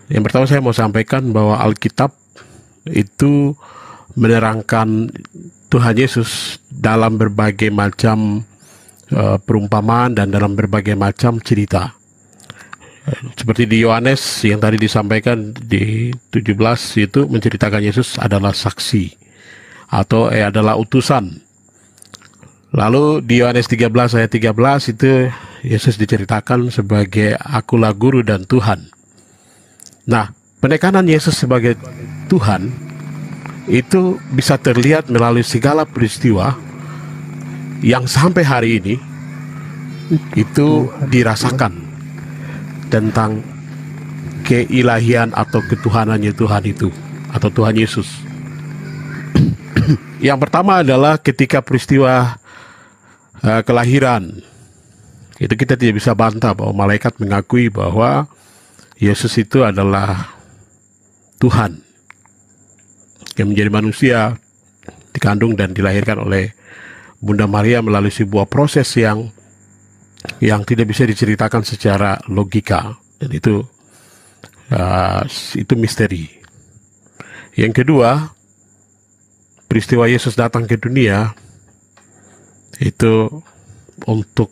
Yang pertama saya mau sampaikan bahwa Alkitab itu menerangkan Tuhan Yesus dalam berbagai macam perumpamaan dan dalam berbagai macam cerita. Seperti di Yohanes yang tadi disampaikan di 17 itu menceritakan Yesus adalah saksi atau adalah utusan. Lalu di Yohanes 13 ayat 13 itu Yesus diceritakan sebagai akulah guru dan Tuhan. Nah, penekanan Yesus sebagai Tuhan itu bisa terlihat melalui segala peristiwa yang sampai hari ini itu dirasakan tentang keilahian atau ketuhanannya Tuhan itu atau Tuhan Yesus. Yang pertama adalah ketika peristiwa kelahiran, itu kita tidak bisa bantah bahwa malaikat mengakui bahwa Yesus itu adalah Tuhan yang menjadi manusia, dikandung dan dilahirkan oleh Bunda Maria melalui sebuah proses yang tidak bisa diceritakan secara logika, dan itu misteri. Yang kedua, peristiwa Yesus datang ke dunia itu untuk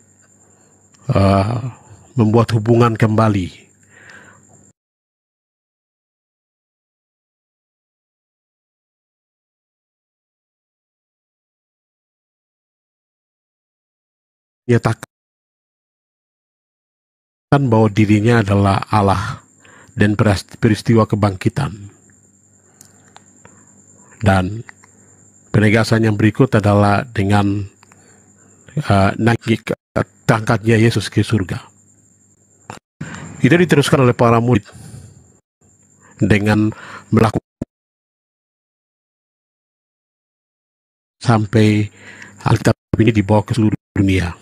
membuat hubungan kembali. Nyatakan bahwa dirinya adalah Allah dan peristiwa kebangkitan. Dan penegasan yang berikut adalah dengan terangkatnya Yesus ke surga. Itu diteruskan oleh para murid dengan melakukan sampai Alkitab ini dibawa ke seluruh dunia.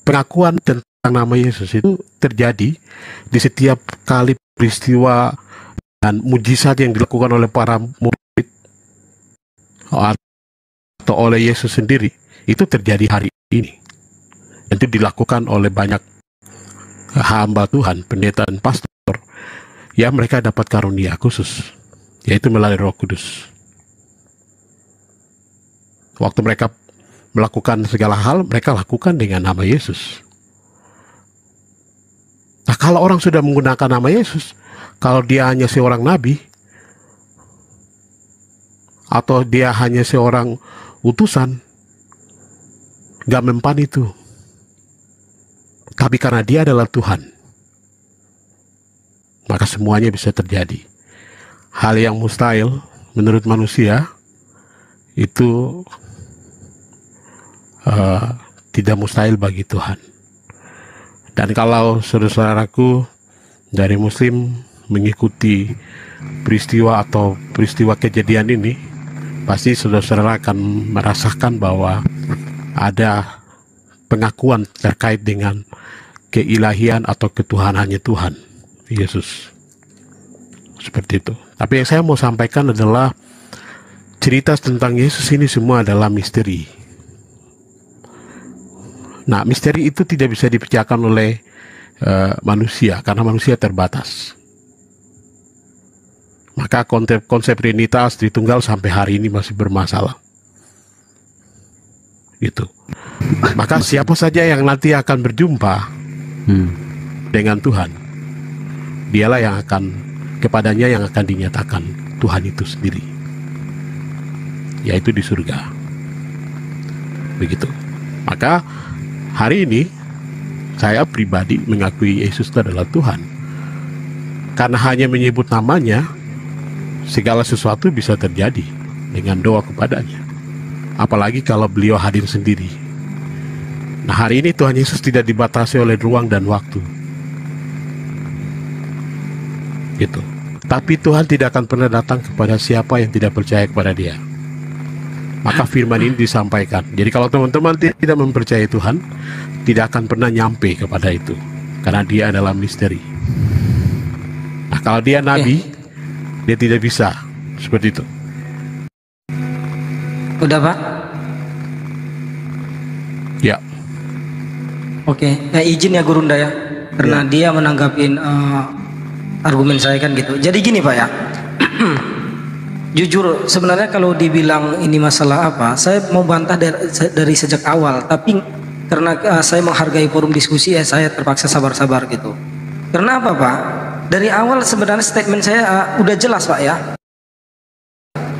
Pengakuan tentang nama Yesus itu terjadi di setiap kali peristiwa dan mujizat yang dilakukan oleh para murid atau oleh Yesus sendiri, itu terjadi hari ini. Itu dilakukan oleh banyak hamba Tuhan, pendeta dan pastor, ya mereka dapat karunia khusus, yaitu melalui Roh Kudus. Waktu mereka melakukan segala hal, mereka lakukan dengan nama Yesus. Nah, kalau orang sudah menggunakan nama Yesus, kalau dia hanya seorang nabi, atau dia hanya seorang utusan, gak mempan itu. Tapi karena dia adalah Tuhan, maka semuanya bisa terjadi. Hal yang mustahil menurut manusia itu tidak mustahil bagi Tuhan. Dan kalau saudara-saudaraku dari Muslim mengikuti peristiwa atau peristiwa kejadian ini, pasti saudara-saudara akan merasakan bahwa ada pengakuan terkait dengan keilahian atau ketuhanannya Tuhan Yesus. Seperti itu. Tapi yang saya mau sampaikan adalah cerita tentang Yesus ini semua adalah misteri. Nah, misteri itu tidak bisa dipecahkan oleh manusia, karena manusia terbatas. Maka konsep Trinitas Tritunggal sampai hari ini masih bermasalah. Gitu. Maka siapa saja yang nanti akan berjumpa dengan Tuhan, dialah yang akan, kepadanya yang akan dinyatakan Tuhan itu sendiri, yaitu di surga. Begitu. Maka hari ini saya pribadi mengakui Yesus itu adalah Tuhan. Karena hanya menyebut namanya, segala sesuatu bisa terjadi dengan doa kepadanya. Apalagi kalau beliau hadir sendiri. Nah, hari ini Tuhan Yesus tidak dibatasi oleh ruang dan waktu. Gitu. Tapi Tuhan tidak akan pernah datang kepada siapa yang tidak percaya kepada Dia. Maka firman ini disampaikan. Jadi kalau teman-teman tidak mempercayai Tuhan, tidak akan pernah nyampe kepada itu, karena Dia adalah misteri. Nah, kalau Dia nabi, Dia tidak bisa seperti itu. Udah, Pak? Ya. Oke. Nah, izin ya Gurunda ya, karena dia menanggapin argumen saya kan gitu. Jadi gini Pak ya. Jujur sebenarnya kalau dibilang ini masalah apa, saya mau bantah dari sejak awal, tapi karena saya menghargai forum diskusi ya, saya terpaksa sabar-sabar gitu. Karena apa Pak? Dari awal sebenarnya statement saya udah jelas Pak ya.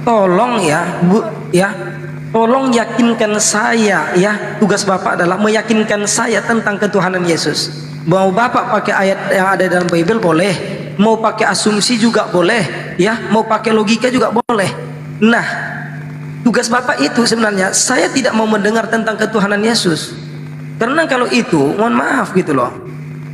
Tolong ya Bu ya, tolong yakinkan saya ya. Tugas Bapak adalah meyakinkan saya tentang ketuhanan Yesus. Mau Bapak pakai ayat yang ada dalam Bible boleh, mau pakai asumsi juga boleh ya, mau pakai logika juga boleh. Nah, tugas Bapak itu sebenarnya saya tidak mau mendengar tentang ketuhanan Yesus, karena kalau itu mohon maaf gitu loh,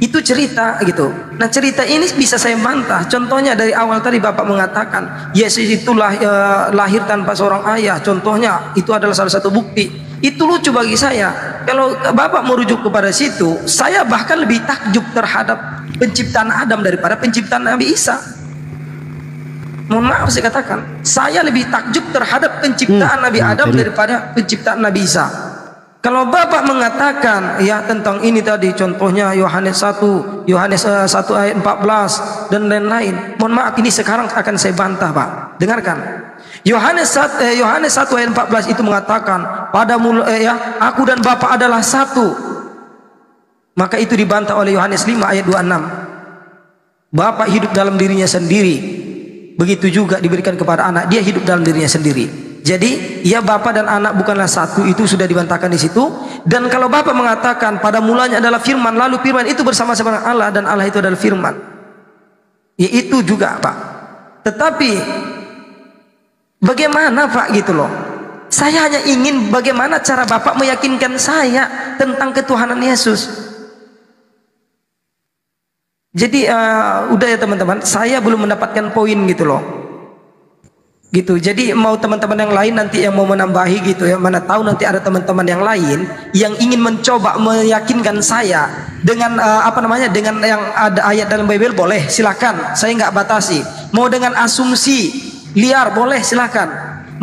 itu cerita gitu. Nah, cerita ini bisa saya bantah. Contohnya dari awal tadi Bapak mengatakan Yesus itu lahir tanpa seorang ayah, contohnya itu adalah salah satu bukti. Itu lucu bagi saya. Kalau Bapak merujuk kepada situ, saya bahkan lebih takjub terhadap penciptaan Adam daripada penciptaan Nabi Isa. Mohon maaf saya katakan, saya lebih takjub terhadap penciptaan Nabi Adam daripada penciptaan Nabi Isa. Kalau Bapak mengatakan ya tentang ini tadi, contohnya Yohanes 1 ayat 14 dan lain-lain, mohon maaf ini sekarang akan saya bantah Pak. Dengarkan. Yohanes 1 ayat 14 itu mengatakan pada aku dan Bapa adalah satu. Maka itu dibantah oleh Yohanes 5 ayat 26. Bapa hidup dalam dirinya sendiri, begitu juga diberikan kepada anak, dia hidup dalam dirinya sendiri. Jadi ya Bapa dan anak bukanlah satu, itu sudah dibantahkan di situ. Dan kalau Bapa mengatakan pada mulanya adalah firman, lalu firman itu bersama-sama dengan Allah dan Allah itu adalah firman, Ya itu juga Pak. Tetapi bagaimana Pak gitu loh. Saya hanya ingin bagaimana cara Bapak meyakinkan saya tentang ketuhanan Yesus. Jadi udah ya teman-teman, saya belum mendapatkan poin gitu loh. Gitu. Jadi mau teman-teman yang lain nanti yang mau menambahi gitu ya, mana tahu nanti ada teman-teman yang lain yang ingin mencoba meyakinkan saya dengan dengan yang ada ayat dalam Bible, boleh silakan, saya nggak batasi. Mau dengan asumsi liar boleh silakan,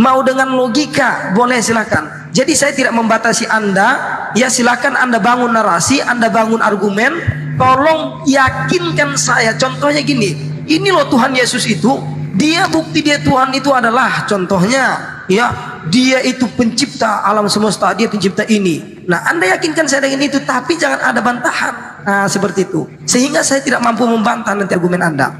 mau dengan logika boleh silakan. Jadi saya tidak membatasi Anda, ya silakan Anda bangun narasi, Anda bangun argumen, tolong yakinkan saya. Contohnya gini, ini loh Tuhan Yesus itu, dia bukti dia Tuhan itu adalah contohnya, ya dia itu pencipta alam semesta, dia pencipta ini. Nah Anda yakinkan saya dengan itu, tapi jangan ada bantahan. Nah seperti itu, sehingga saya tidak mampu membantah nanti argumen Anda.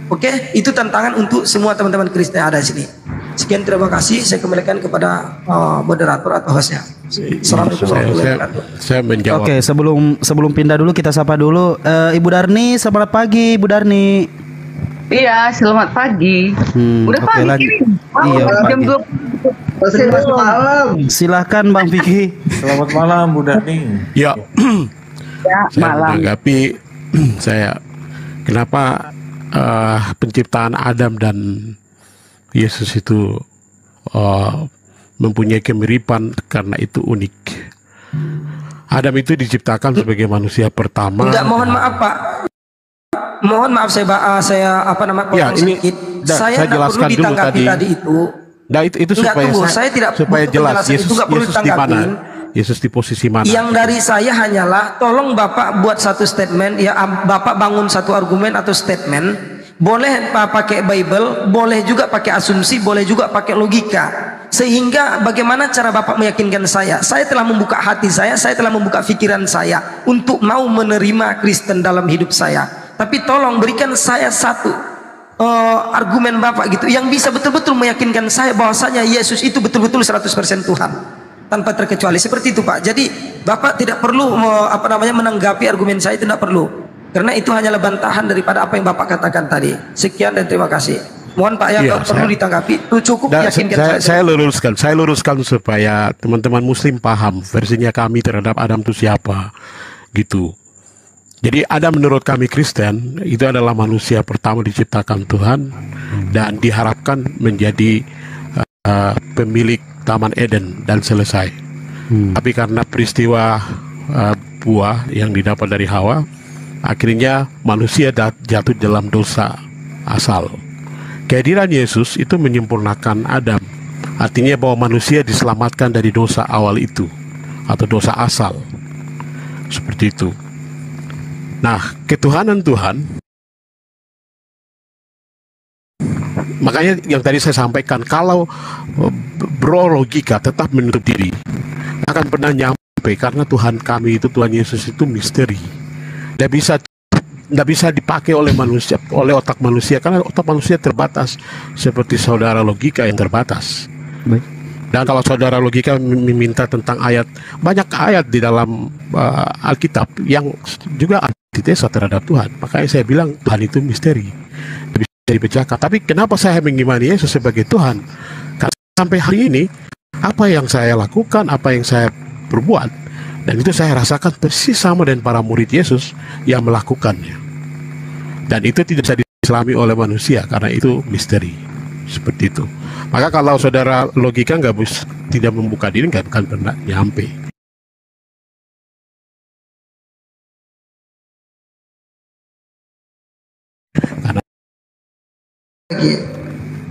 Oke, itu tantangan untuk semua teman-teman Kristen yang ada di sini. Sekian, terima kasih. Saya kembalikan kepada moderator atau hostnya. Assalamualaikum warahmatullahi wabarakatuh. Saya menjawab. Oke, sebelum pindah dulu kita sapa dulu Ibu Darni. Selamat pagi Ibu Darni. Iya, selamat pagi. Udah oke, pagi. lagi. Wow, Iya, jam pagi. 12 malam. Silahkan Bang Vicky. Selamat malam Bu Dani. Ya, ya, saya malam. menanggapi saya kenapa penciptaan Adam dan Yesus itu mempunyai kemiripan, karena itu unik. Adam itu diciptakan sebagai manusia pertama. Enggak, mohon maaf Pak. Mohon maaf saya Ya, ini saya tidak perlu ditanggapi tadi itu. Nah, itu Enggak, supaya tunggu, saya tidak supaya butuh jelas penjelasan. Yesus, Itu nggak perlu Yesus di mana? ditanggapin. Yesus di posisi mana? Yang dari saya hanyalah tolong Bapak buat satu statement, ya Bapak bangun satu argumen atau statement. Boleh pakai Bible, boleh juga pakai asumsi, boleh juga pakai logika. Sehingga bagaimana cara Bapak meyakinkan saya? Saya telah membuka hati saya telah membuka pikiran saya untuk mau menerima Kristen dalam hidup saya. Tapi tolong berikan saya satu argumen Bapak gitu yang bisa betul-betul meyakinkan saya bahwasanya Yesus itu betul-betul 100% Tuhan tanpa terkecuali. Seperti itu Pak. Jadi Bapak tidak perlu menanggapi argumen saya, itu tidak perlu, karena itu hanyalah bantahan daripada apa yang Bapak katakan tadi. Sekian dan terima kasih. Mohon Pak, yang perlu ditanggapi itu cukup yakinkan saya luruskan supaya teman-teman Muslim paham versinya kami terhadap Adam itu siapa gitu. Jadi Adam menurut kami Kristen itu adalah manusia pertama diciptakan Tuhan dan diharapkan menjadi pemilik Taman Eden dan selesai. Tapi karena peristiwa buah yang didapat dari Hawa, akhirnya manusia jatuh dalam dosa asal. Kehadiran Yesus itu menyempurnakan Adam, artinya bahwa manusia diselamatkan dari dosa awal itu atau dosa asal. Seperti itu. Nah, ketuhanan Tuhan, makanya yang tadi saya sampaikan, kalau logika tetap menutup diri, akan pernah nyampe, karena Tuhan kami itu, Tuhan Yesus itu misteri. Tidak bisa dipakai oleh manusia, oleh otak manusia, karena otak manusia terbatas, seperti saudara logika yang terbatas. Baik. Dan kalau saudara logika meminta tentang ayat, banyak ayat di dalam Alkitab yang juga antitesa terhadap Tuhan. Makanya saya bilang Tuhan itu misteri, bisa dipecahkan. Tapi kenapa saya mengimani Yesus sebagai Tuhan? Karena sampai hari ini, apa yang saya lakukan, apa yang saya perbuat, dan itu saya rasakan persis sama dengan para murid Yesus yang melakukannya. Dan itu tidak bisa diselami oleh manusia, karena itu misteri. Seperti itu. Maka kalau saudara logika tidak membuka diri, nggak akan pernah nyampe.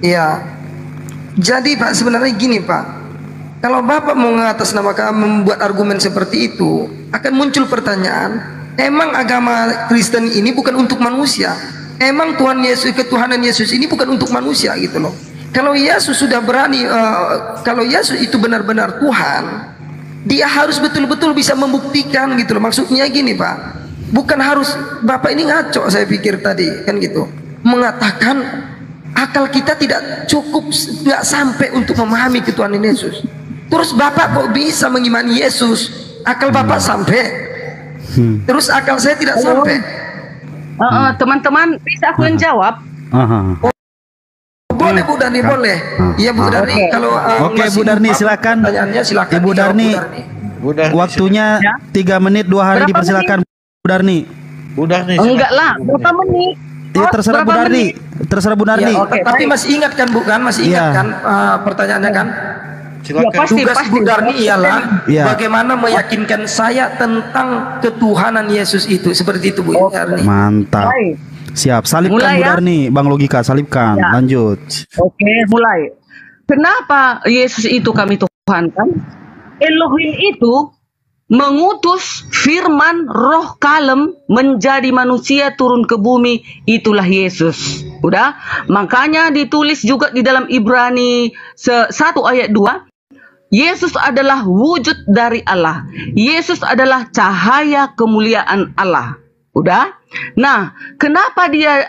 Iya. Jadi Pak, sebenarnya gini Pak, kalau Bapak mau mengatasnamakan membuat argumen seperti itu, akan muncul pertanyaan, emang agama Kristen ini bukan untuk manusia? Emang Tuhan Yesus, ketuhanan Yesus ini bukan untuk manusia gitu loh. Kalau Yesus sudah berani, kalau Yesus itu benar-benar Tuhan, dia harus betul-betul bisa membuktikan gitu loh. Maksudnya gini Pak, bukan harus, Bapak ini ngaco saya pikir tadi kan gitu, mengatakan akal kita tidak cukup, nggak sampai untuk memahami ketuhanan Yesus. Terus Bapak kok bisa mengimani Yesus? Akal Bapak sampai, terus akal saya tidak sampai. Teman-teman bisa aku yang jawab? Boleh Bu Darni, boleh. Iya Bu Darni. Kalau Oke Bu Darni, silakan. Pertanyaannya silakan. Ibu dijawab, Darni. Bu Darni, Waktunya 3 menit 2 hari Berapa dipersilakan Bu Darni. Bu Darni, Enggak lah, berapa menit? Iya terserah Bu Berapa Darni. menit? Terserah Bu Darni. Ya, oke. Tapi masih ingat kan Bu kan? Masih ingat Iya. kan pertanyaannya kan? silakan. Ya, pasti. Tugas Bu Darni ialah Iya. bagaimana meyakinkan saya tentang ketuhanan Yesus itu. Seperti itu Bu Darni. Mantap. Baik. Siap, salibkan Mulai Bu ya. Darni, Bang Logika, salibkan. Ya. Lanjut. Oke, mulai. Kenapa Yesus itu kami Tuhan kan? Elohim itu mengutus firman roh kalem menjadi manusia turun ke bumi, itulah Yesus. Udah? Makanya ditulis juga di dalam Ibrani 1 ayat 2, Yesus adalah wujud dari Allah. Yesus adalah cahaya kemuliaan Allah. Udah? Nah, kenapa dia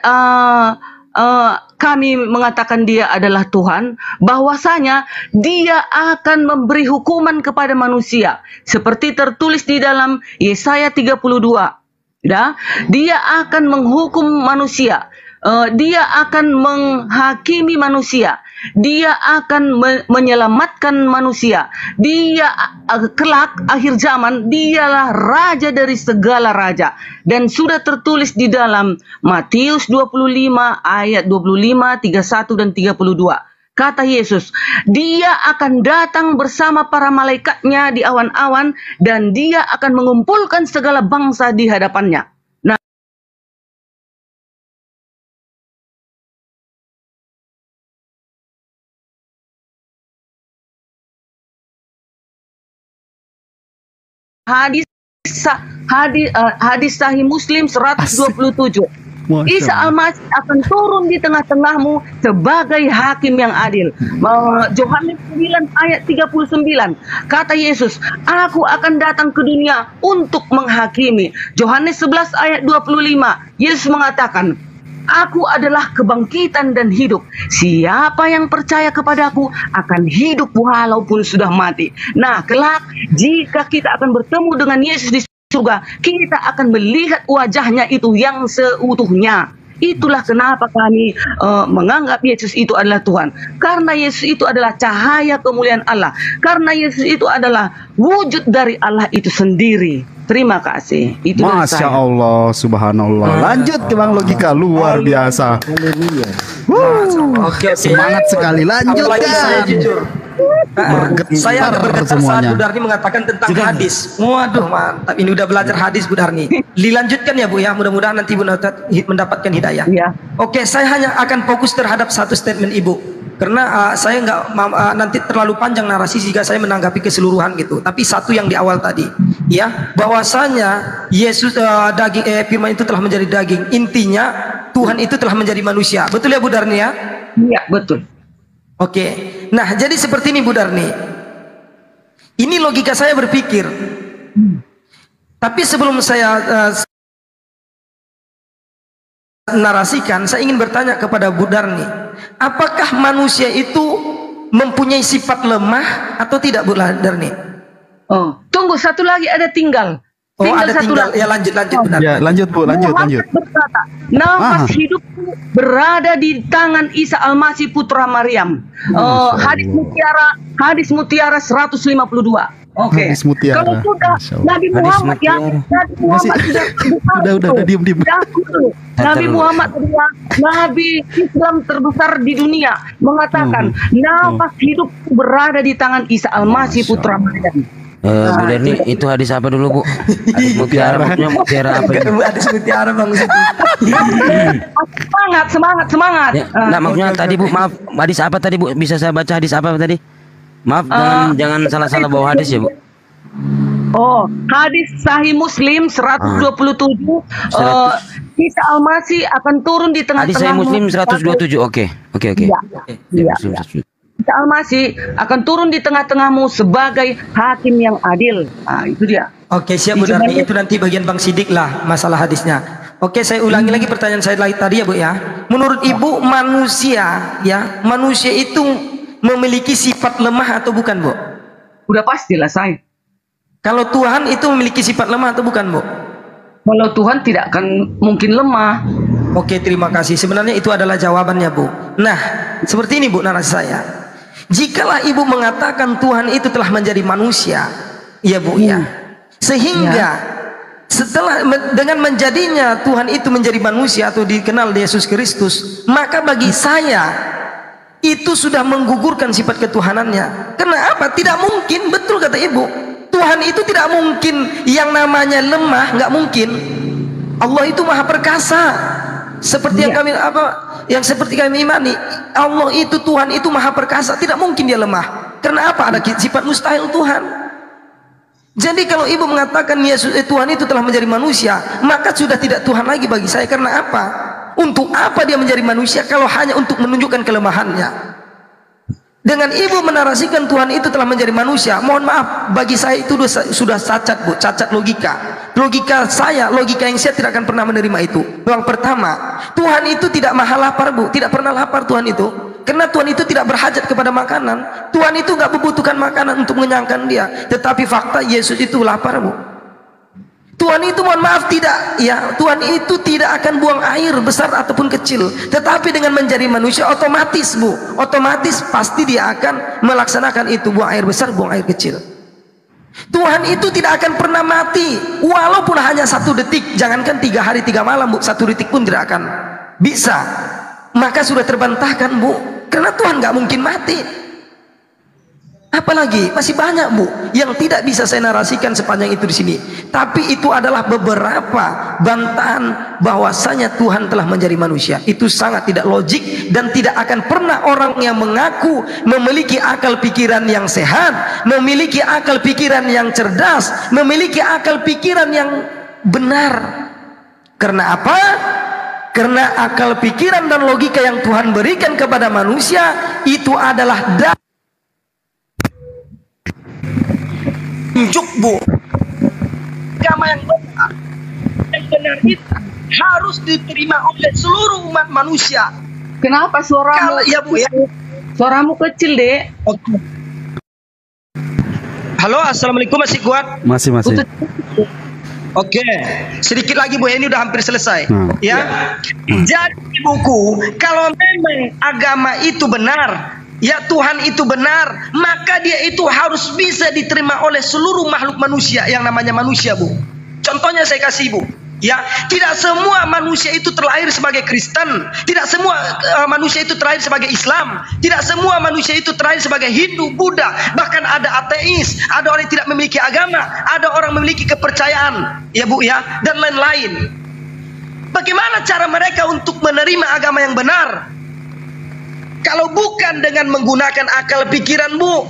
kami mengatakan dia adalah Tuhan? Bahwasanya dia akan memberi hukuman kepada manusia. Seperti tertulis di dalam Yesaya 32. Ya, dia akan menghukum manusia. Dia akan menghakimi manusia. Dia akan menyelamatkan manusia. Dia kelak akhir zaman, dialah raja dari segala raja. Dan sudah tertulis di dalam Matius 25 ayat 25, 31 dan 32. Kata Yesus, dia akan datang bersama para malaikatnya di awan-awan dan dia akan mengumpulkan segala bangsa di hadapannya. Hadis Sahih Muslim 127. Isa Al-Masih akan turun di tengah-tengahmu sebagai hakim yang adil. Yohanes 9 ayat 39. Kata Yesus, aku akan datang ke dunia untuk menghakimi. Yohanes 11 ayat 25. Yesus mengatakan, aku adalah kebangkitan dan hidup. Siapa yang percaya kepadaku akan hidup walaupun sudah mati. Nah, kelak jika kita akan bertemu dengan Yesus di surga, kita akan melihat wajahnya itu yang seutuhnya. Itulah kenapa kami menganggap Yesus itu adalah Tuhan. Karena Yesus itu adalah cahaya kemuliaan Allah. Karena Yesus itu adalah wujud dari Allah itu sendiri. Terima kasih. Itu dari Masya saya. Allah, subhanallah. Lanjut ke Bang Logika, luar biasa. Oke, Semangat sekali. Lanjut Apalagi saya kan. jujur. Saya agak bergetar saat semuanya. Bu Darni mengatakan tentang hadis. Waduh, mantap. Ini udah belajar hadis Bu Darni. Dilanjutkan ya Bu ya. Mudah-mudahan nanti Bu mendapatkan hidayah. Iya. Oke, saya hanya akan fokus terhadap satu statement Ibu. Karena saya nggak nanti terlalu panjang narasi jika saya menanggapi keseluruhan gitu. Tapi satu yang di awal tadi, ya, bahwasanya Yesus firman itu telah menjadi daging. Intinya Tuhan itu telah menjadi manusia. Betul ya Bu Darni ya? Iya, betul. Oke. Nah, jadi seperti ini Bu Darni. Ini logika saya berpikir. Tapi sebelum saya narasikan, saya ingin bertanya kepada Bu Darni, apakah manusia itu mempunyai sifat lemah atau tidak Bu Darni? Oh, tunggu satu lagi ada tinggal. Oh, ada satu tinggal. lagi. Ya lanjut Bu Darni. Ya, lanjut Bu, lanjut. Muhammad berkata, nafas hidupku berada di tangan Isa Al-Masih putra Maryam. Hadis Mutiara 152. Oke. Hadis Mutiara. Kalau sudah Masya Allah. Nabi Muhammad ya, Nabi Muhammad Udah, diem. Nabi Muhammad adalah Nabi Islam terbesar di dunia, mengatakan nafas hidupku berada di tangan Isa Al-Masih putra Maryam. Bu Darni, itu hadis apa dulu Bu? Hadis Mutiara, maksudnya Mutiara apa ini? Hadis Mutiara Bang. Semangat. Ya, nah, maksudnya tadi Bu, maaf, hadis apa tadi Bu? Bisa saya baca hadis apa tadi? Maaf, jangan salah-salah bawa hadis ya Bu. Oh, hadis Sahih Muslim 127. Isa Al-Masih akan turun di tengah-tengah. Hadis Sahih Muslim 127. Oke. Iya. Isa Al-Masih akan turun di tengah-tengahmu sebagai hakim yang adil. Nah, itu dia. Oke, siap Bu Darni. Itu nanti bagian Bang Sidik lah masalah hadisnya. Oke, saya ulangi lagi pertanyaan saya tadi ya Bu ya. Menurut Ibu manusia itu memiliki sifat lemah atau bukan Bu? Udah pastilah saya. Kalau Tuhan itu memiliki sifat lemah atau bukan Bu? Kalau Tuhan tidak akan mungkin lemah. Oke, terima kasih. Sebenarnya itu adalah jawabannya, Bu. Nah, seperti ini, Bu, narasi saya. Jikalau Ibu mengatakan Tuhan itu telah menjadi manusia, ya, Bu, ya. Sehingga setelah dengan menjadinya Tuhan itu menjadi manusia atau dikenal Yesus Kristus, maka bagi saya itu sudah menggugurkan sifat ketuhanannya. Karena apa? Tidak mungkin, betul kata Ibu. Tuhan itu tidak mungkin yang namanya lemah, nggak mungkin. Allah itu maha perkasa. Seperti yang seperti kami imani, Allah itu, Tuhan itu maha perkasa, tidak mungkin dia lemah. Karena apa? Ada sifat mustahil Tuhan. Jadi kalau Ibu mengatakan Yesus Tuhan itu telah menjadi manusia, maka sudah tidak Tuhan lagi bagi saya. Karena apa? Untuk apa dia menjadi manusia kalau hanya untuk menunjukkan kelemahannya? Dengan Ibu menarasikan Tuhan itu telah menjadi manusia, mohon maaf, bagi saya itu sudah cacat, Bu, cacat logika. Logika saya, logika yang saya tidak akan pernah menerima itu. Yang pertama, Tuhan itu tidak maha lapar, Bu, tidak pernah lapar Tuhan itu. Karena Tuhan itu tidak berhajat kepada makanan. Tuhan itu nggak membutuhkan makanan untuk mengenyangkan dia. Tetapi fakta Yesus itu lapar, Bu. Tuhan itu, mohon maaf, tidak, ya, Tuhan itu tidak akan buang air besar ataupun kecil. Tetapi dengan menjadi manusia otomatis, Bu, otomatis pasti dia akan melaksanakan itu, buang air besar, buang air kecil. Tuhan itu tidak akan pernah mati, walaupun hanya 1 detik. Jangankan 3 hari 3 malam, Bu, 1 detik pun tidak akan bisa. Maka sudah terbantahkan, Bu, karena Tuhan nggak mungkin mati. Apalagi masih banyak, Bu, yang tidak bisa saya narasikan sepanjang itu di sini. Tapi itu adalah beberapa bantahan bahwasanya Tuhan telah menjadi manusia. Itu sangat tidak logik dan tidak akan pernah orang yang mengaku memiliki akal pikiran yang sehat, memiliki akal pikiran yang cerdas, memiliki akal pikiran yang benar. Karena apa? Karena akal pikiran dan logika yang Tuhan berikan kepada manusia itu adalah tunjuk, Bu. Agama yang benar itu harus diterima oleh seluruh umat manusia. Kenapa suaramu? Ya, Bu, ya. Suaramu kecil, Dek. Oke. Halo, assalamualaikum, masih kuat? Masih. Oke, sedikit lagi, Bu, ini udah hampir selesai. Ya. Jadi, buku, kalau memang agama itu benar, ya, Tuhan itu benar, maka dia itu harus bisa diterima oleh seluruh makhluk manusia yang namanya manusia, Bu. Contohnya saya kasih, Bu. Ya, tidak semua manusia itu terlahir sebagai Kristen, tidak semua manusia itu terlahir sebagai Islam, tidak semua manusia itu terlahir sebagai Hindu, Buddha, bahkan ada ateis, ada orang yang tidak memiliki agama, ada orang memiliki kepercayaan, ya, Bu, ya, dan lain-lain. Bagaimana cara mereka untuk menerima agama yang benar? Kalau bukan dengan menggunakan akal pikiran, Bu,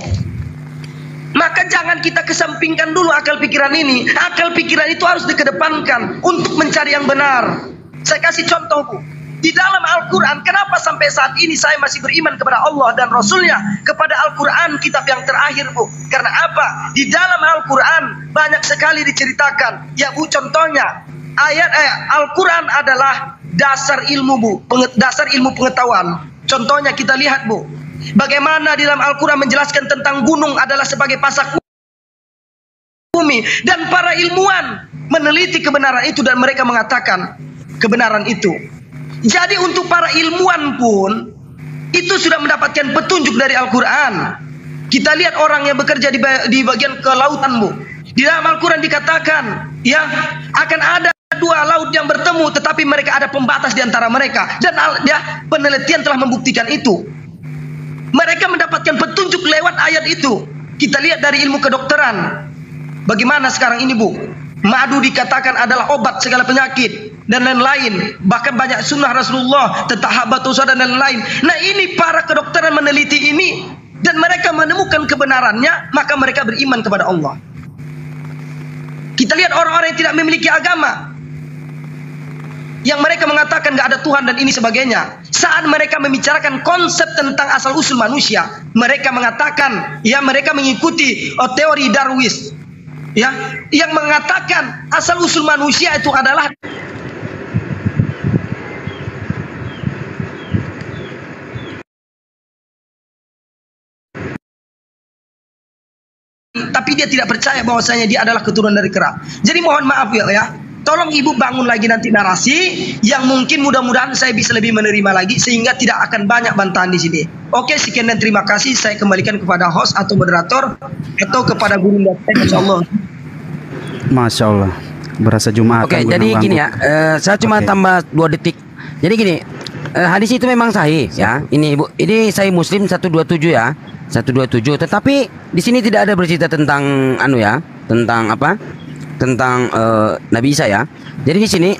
maka jangan kita kesampingkan dulu akal pikiran ini. Akal pikiran itu harus dikedepankan untuk mencari yang benar. Saya kasih contoh, Bu. Di dalam Al-Quran, kenapa sampai saat ini saya masih beriman kepada Allah dan Rasulnya, kepada Al-Quran, kitab yang terakhir, Bu? Karena apa? Di dalam Al-Quran banyak sekali diceritakan. Ya, Bu, contohnya ayat Al-Quran adalah dasar ilmu, Bu, dasar ilmu pengetahuan. Contohnya kita lihat, Bu, bagaimana di dalam Al-Quran menjelaskan tentang gunung adalah sebagai pasak bumi, dan para ilmuwan meneliti kebenaran itu dan mereka mengatakan kebenaran itu. Jadi untuk para ilmuwan pun itu sudah mendapatkan petunjuk dari Al-Quran. Kita lihat orang yang bekerja di bagian kelautan, Bu. Di dalam Al-Quran dikatakan, ya, akan ada 2 laut yang bertemu, tetapi mereka ada pembatas di antara mereka, dan ya, penelitian telah membuktikan itu. Mereka mendapatkan petunjuk lewat ayat itu. Kita lihat dari ilmu kedokteran. Bagaimana sekarang ini, Bu? Madu dikatakan adalah obat segala penyakit dan lain-lain. Bahkan banyak sunnah Rasulullah tentang habatus dan lain-lain. Nah, ini para kedokteran meneliti ini dan mereka menemukan kebenarannya, maka mereka beriman kepada Allah. Kita lihat orang-orang yang tidak memiliki agama, yang mereka mengatakan gak ada Tuhan dan ini sebagainya. Saat mereka membicarakan konsep tentang asal usul manusia, mereka mengatakan, ya, mereka mengikuti teori Darwin, ya, yang mengatakan asal usul manusia itu adalah tapi dia tidak percaya bahwasanya dia adalah keturunan dari kera. Jadi mohon maaf, ya, Tolong ibu bangun lagi nanti narasi yang mungkin mudah-mudahan saya bisa lebih menerima lagi sehingga tidak akan banyak bantahan di sini. Oke, sekian dan terima kasih. Saya kembalikan kepada host atau moderator atau kepada guru dan insyaallah. Masya Allah, berasa Jumat. Oke, jadi gini ya, saya cuma tambah 2 detik. Jadi gini, hadis itu memang sahih ya. Ini Ibu, ini Sahih Muslim 127 ya. 127. Tetapi di sini tidak ada bercerita tentang tentang apa? Tentang Nabi Isa ya. Jadi di sini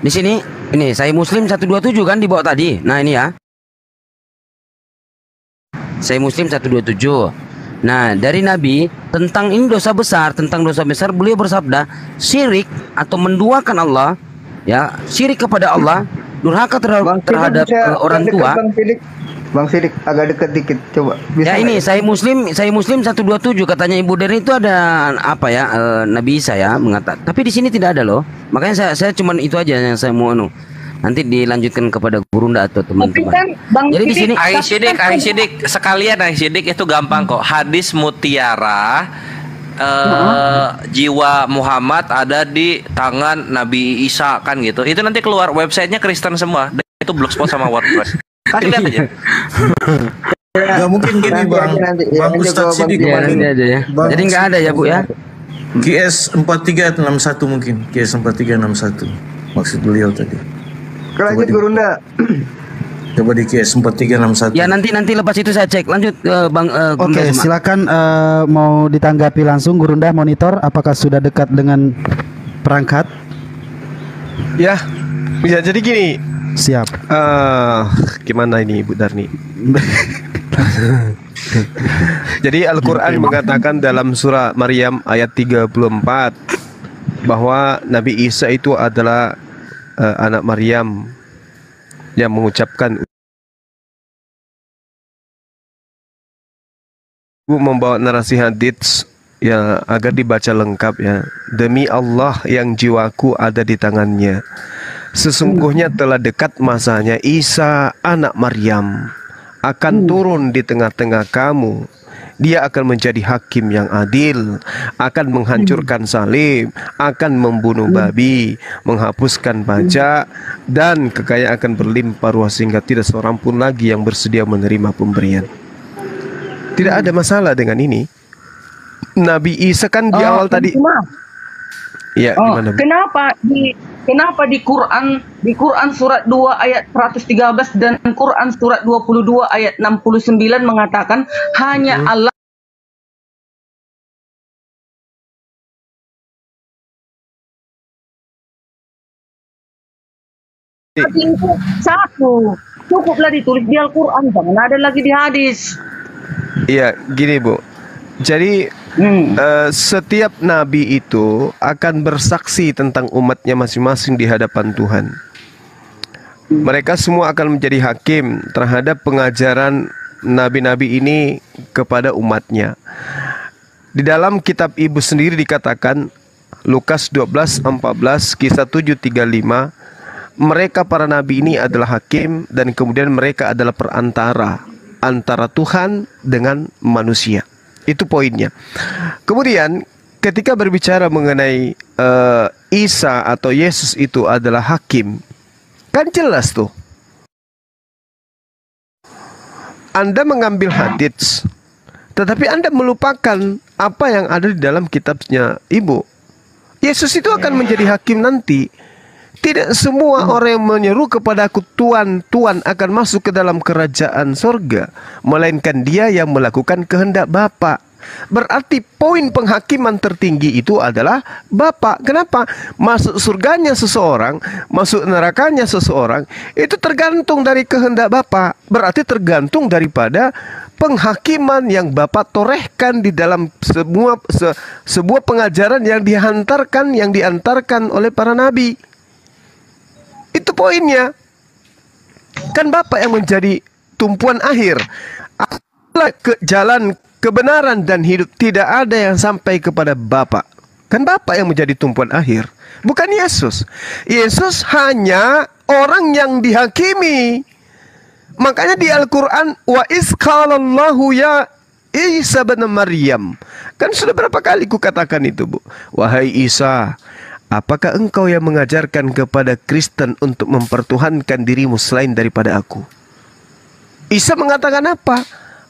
di sini ini Sahih Muslim 127 kan dibawa tadi. Nah, ini ya. Sahih Muslim 127. Nah, dari Nabi tentang ini dosa besar, beliau bersabda, syirik atau menduakan Allah, ya, syirik kepada Allah, durhaka terhadap orang tua. Bang Sidik agak dekat dikit coba. Ya ini Sahih Muslim 127 katanya Ibu Deni itu ada apa ya, Nabi Isa ya mengatakan. Tapi di sini tidak ada loh. Makanya saya cuman itu aja yang saya mau nanti dilanjutkan kepada Gurunda atau teman-teman. Jadi di sini Sidik sekalian Sidik itu gampang kok. Hadis mutiara jiwa Muhammad ada di tangan Nabi Isa kan gitu. Itu nanti keluar websitenya Kristen semua. Itu blogspot sama WordPress. Kasih lihat aja. Gak mungkin gini Bang Ustadz Sidik nanti aja ya. Jadi nggak ada ya Bu ya. QS 4361 mungkin. QS 4361 maksud beliau tadi. Lanjut Gurunda. Coba di QS 4361. Ya nanti lepas itu saya cek. Lanjut Bang Oke, silakan mau ditanggapi langsung Gurunda monitor apakah sudah dekat dengan perangkat? Ya, bisa jadi gini. Siap. Gimana ini Ibu Darni? Jadi Al-Quran mengatakan dalam surah Maryam ayat 34 bahwa Nabi Isa itu adalah anak Maryam yang mengucapkan. Ibu membawa narasi hadits ya agar dibaca lengkap ya. Demi Allah yang jiwaku ada di tangannya, sesungguhnya telah dekat masanya Isa anak Maryam akan turun di tengah-tengah kamu. Dia akan menjadi hakim yang adil, akan menghancurkan salib, akan membunuh babi, menghapuskan pajak, dan kekayaan akan berlimpah ruah sehingga tidak seorang pun lagi yang bersedia menerima pemberian. Tidak ada masalah dengan ini. Nabi Isa kan di awal tadi. Ya, gimana, Bu? Kenapa di Quran surat 2 ayat 113 dan Quran surat 22 ayat 69 mengatakan hanya Allah satu cukuplah ditulis di Al-Quran, jangan ada lagi di hadis. Iya, gini Bu. Jadi setiap nabi itu akan bersaksi tentang umatnya masing-masing di hadapan Tuhan. Mereka semua akan menjadi hakim terhadap pengajaran nabi-nabi ini kepada umatnya. Di dalam kitab Ibu sendiri dikatakan Lukas 12:14, Kisah 7:35, mereka para nabi ini adalah hakim dan kemudian mereka adalah perantara antara Tuhan dengan manusia. Itu poinnya. Kemudian ketika berbicara mengenai Isa atau Yesus itu adalah hakim, kan jelas tuh. Anda mengambil hadits, tetapi Anda melupakan apa yang ada di dalam kitabnya Ibu. Yesus itu akan menjadi hakim nanti. Tidak semua orang yang menyeru kepada aku Tuhan, Tuhan akan masuk ke dalam kerajaan sorga, melainkan dia yang melakukan kehendak Bapa. Berarti poin penghakiman tertinggi itu adalah Bapa. Kenapa? Masuk surganya seseorang, masuk nerakanya seseorang, itu tergantung dari kehendak Bapa. Berarti tergantung daripada penghakiman yang Bapa torehkan di dalam sebuah pengajaran yang diantarkan oleh para nabi. Itu poinnya. Kan Bapa yang menjadi tumpuan akhir. Ke jalan kebenaran dan hidup, tidak ada yang sampai kepada Bapa. Kan Bapa yang menjadi tumpuan akhir, bukan Yesus. Yesus hanya orang yang dihakimi. Makanya di Al-Quran, wa isqalallahu ya Isa bin Maryam. Kan sudah berapa kali ku katakan itu, Bu. Wahai Isa, apakah engkau yang mengajarkan kepada Kristen untuk mempertuhankan dirimu selain daripada aku? Isa mengatakan apa?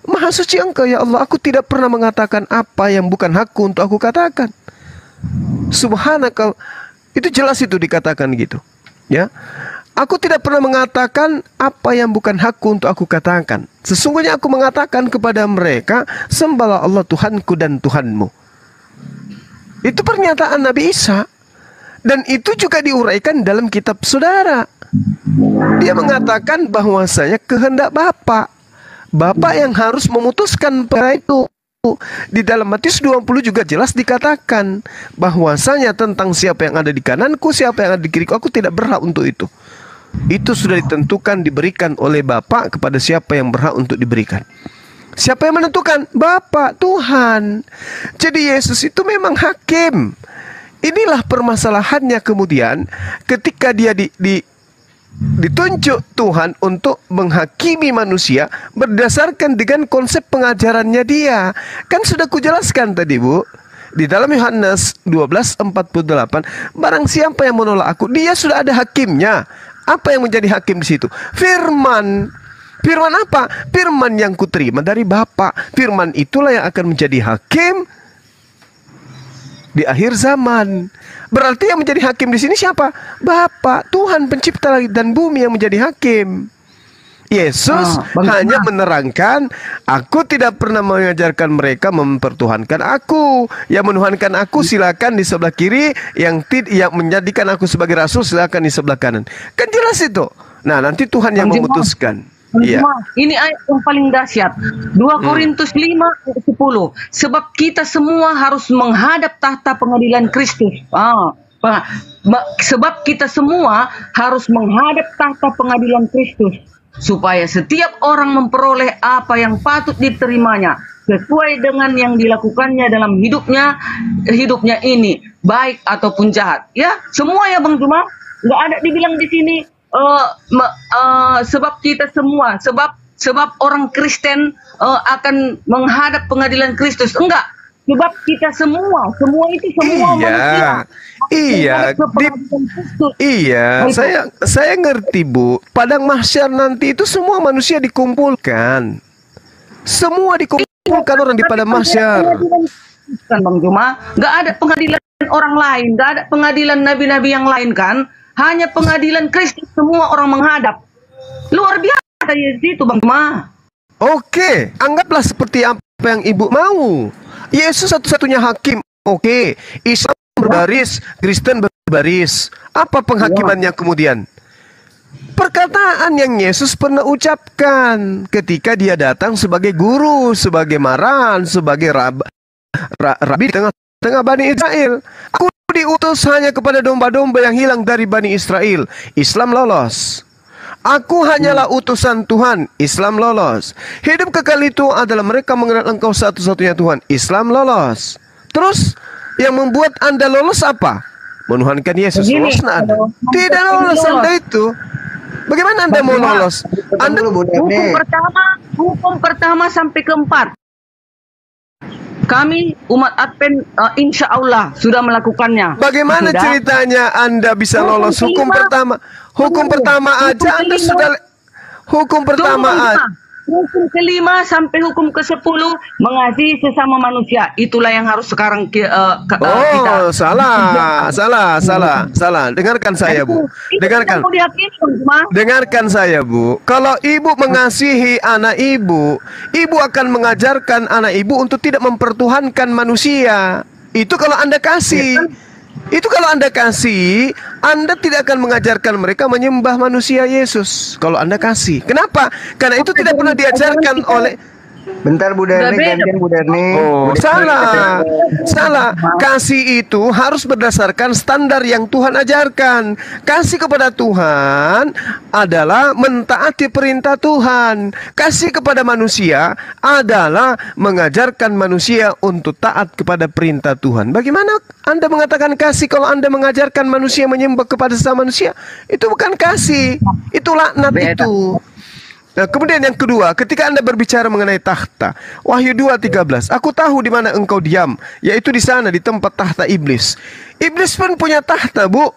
Maha suci engkau ya Allah, aku tidak pernah mengatakan apa yang bukan hakku untuk aku katakan. Subhanaka, itu jelas itu dikatakan gitu. Ya, aku tidak pernah mengatakan apa yang bukan hakku untuk aku katakan. Sesungguhnya aku mengatakan kepada mereka, sembahlah Allah Tuhanku dan Tuhanmu. Itu pernyataan Nabi Isa. Dan itu juga diuraikan dalam kitab saudara. Dia mengatakan bahwasanya kehendak Bapa yang harus memutuskan perkara itu. Di dalam Matius 20 juga jelas dikatakan bahwasanya tentang siapa yang ada di kananku, siapa yang ada di kiriku, aku tidak berhak untuk itu. Itu sudah ditentukan diberikan oleh Bapa kepada siapa yang berhak untuk diberikan. Siapa yang menentukan? Bapa, Tuhan. Jadi Yesus itu memang hakim. Inilah permasalahannya kemudian ketika dia ditunjuk Tuhan untuk menghakimi manusia berdasarkan dengan konsep pengajarannya dia. Kan sudah kujelaskan tadi, Bu. Di dalam Yohanes 12:48, barang siapa yang menolak aku, dia sudah ada hakimnya. Apa yang menjadi hakim di situ? Firman. Firman apa? Firman yang kuterima dari Bapa. Firman itulah yang akan menjadi hakim di akhir zaman. Berarti yang menjadi hakim di sini siapa? Bapa, Tuhan pencipta langit dan bumi yang menjadi hakim. Yesus hanya menerangkan, aku tidak pernah mengajarkan mereka mempertuhankan aku. Yang menuhankan aku silakan di sebelah kiri, yang menjadikan aku sebagai rasul silakan di sebelah kanan. Kan jelas itu. Nah, nanti Tuhan yang memutuskan. Iya. Ini ayat yang paling dahsyat. 2 Korintus 5:10. Sebab kita semua harus menghadap tahta pengadilan Kristus. Sebab kita semua harus menghadap tahta pengadilan Kristus, supaya setiap orang memperoleh apa yang patut diterimanya sesuai dengan yang dilakukannya dalam hidupnya ini, baik ataupun jahat. Ya, semua ya Bang Juma. Nggak ada dibilang di sini sebab kita semua, sebab orang Kristen akan menghadap pengadilan Kristus. Enggak, sebab kita semua itu semua manusia. Iya, saya ngerti, Bu. Padang mahsyar nanti itu semua manusia dikumpulkan. Semua dikumpulkan orang di padang mahsyar. Kan Bang Juma, nggak ada pengadilan orang lain, nggak ada pengadilan nabi-nabi yang lain kan? Hanya pengadilan Kristus, semua orang menghadap. Luar biasa itu Bang Juma. Oke, anggaplah seperti apa yang Ibu mau. Yesus satu-satunya hakim. Oke, Islam berbaris, Kristen berbaris. Apa penghakimannya kemudian? Perkataan yang Yesus pernah ucapkan ketika dia datang sebagai guru, sebagai maran, sebagai rabi di tengah Bani Israel. Aku diutus hanya kepada domba-domba yang hilang dari Bani Israel. Islam lolos. Aku hanyalah utusan Tuhan. Islam lolos. Hidup kekal itu adalah mereka mengenal Engkau satu-satunya Tuhan. Islam lolos. Terus yang membuat Anda lolos apa? Menuhankan Yesus. Lolos Anda? Tidak lolos Anda itu. Bagaimana Anda mau lolos? Anda hukum pertama sampai keempat. Kami umat Advent insya Allah sudah melakukannya. Bagaimana ceritanya Anda bisa lolos hukum pertama? Hukum pertama aja Anda sudah. Hukum pertama aja. Hukum ke-5 sampai hukum ke-10 mengasihi sesama manusia. Itulah yang harus sekarang kita. Salah. Dengarkan saya, Bu. Dengarkan saya, Bu. Kalau Ibu mengasihi anak Ibu, Ibu akan mengajarkan anak Ibu untuk tidak mempertuhankan manusia. Itu kalau Anda kasih. Itu kalau Anda kasih, Anda tidak akan mengajarkan mereka menyembah manusia Yesus. Kalau Anda kasih. Kenapa? Karena itu tidak pernah diajarkan oleh. Bentar Bu Darni, gantian Bu Darni. Oh, salah. Kasih itu harus berdasarkan standar yang Tuhan ajarkan. Kasih kepada Tuhan adalah mentaati perintah Tuhan. Kasih kepada manusia adalah mengajarkan manusia untuk taat kepada perintah Tuhan. Bagaimana Anda mengatakan kasih kalau Anda mengajarkan manusia menyembah kepada sesama manusia? Itu bukan kasih. Itu laknat itu. Nah, kemudian yang kedua, ketika Anda berbicara mengenai tahta, Wahyu 2:13, aku tahu di mana engkau diam, yaitu di sana, di tempat tahta iblis. Iblis pun punya tahta, Bu.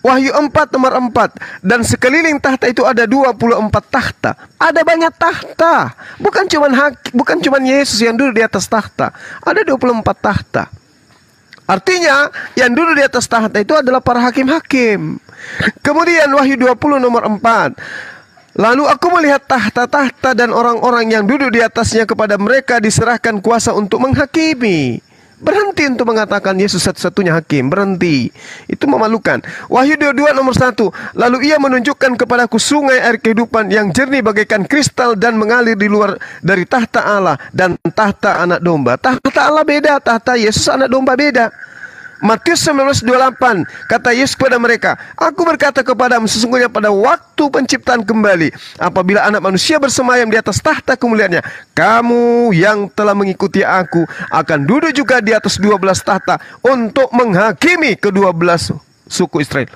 Wahyu 4 nomor 4, dan sekeliling tahta itu ada 24 tahta. Ada banyak tahta. Bukan cuman Yesus yang duduk di atas tahta. Ada 24 tahta. Artinya yang duduk di atas tahta itu adalah para hakim-hakim. Kemudian Wahyu 20 nomor 4. Lalu aku melihat tahta-tahta dan orang-orang yang duduk di atasnya, kepada mereka diserahkan kuasa untuk menghakimi. Berhenti untuk mengatakan Yesus satu-satunya hakim. Berhenti. Itu memalukan. Wahyu 22 nomor 1. Lalu ia menunjukkan kepadaku sungai air kehidupan yang jernih bagaikan kristal dan mengalir di luar dari tahta Allah dan tahta anak domba. Tahta Allah beda, tahta Yesus anak domba beda. Matius 19:28, kata Yesus kepada mereka, aku berkata kepadamu, sesungguhnya pada waktu penciptaan kembali, apabila anak manusia bersemayam di atas tahta kemuliaannya, kamu yang telah mengikuti aku akan duduk juga di atas 12 tahta untuk menghakimi ke-12 suku Israel.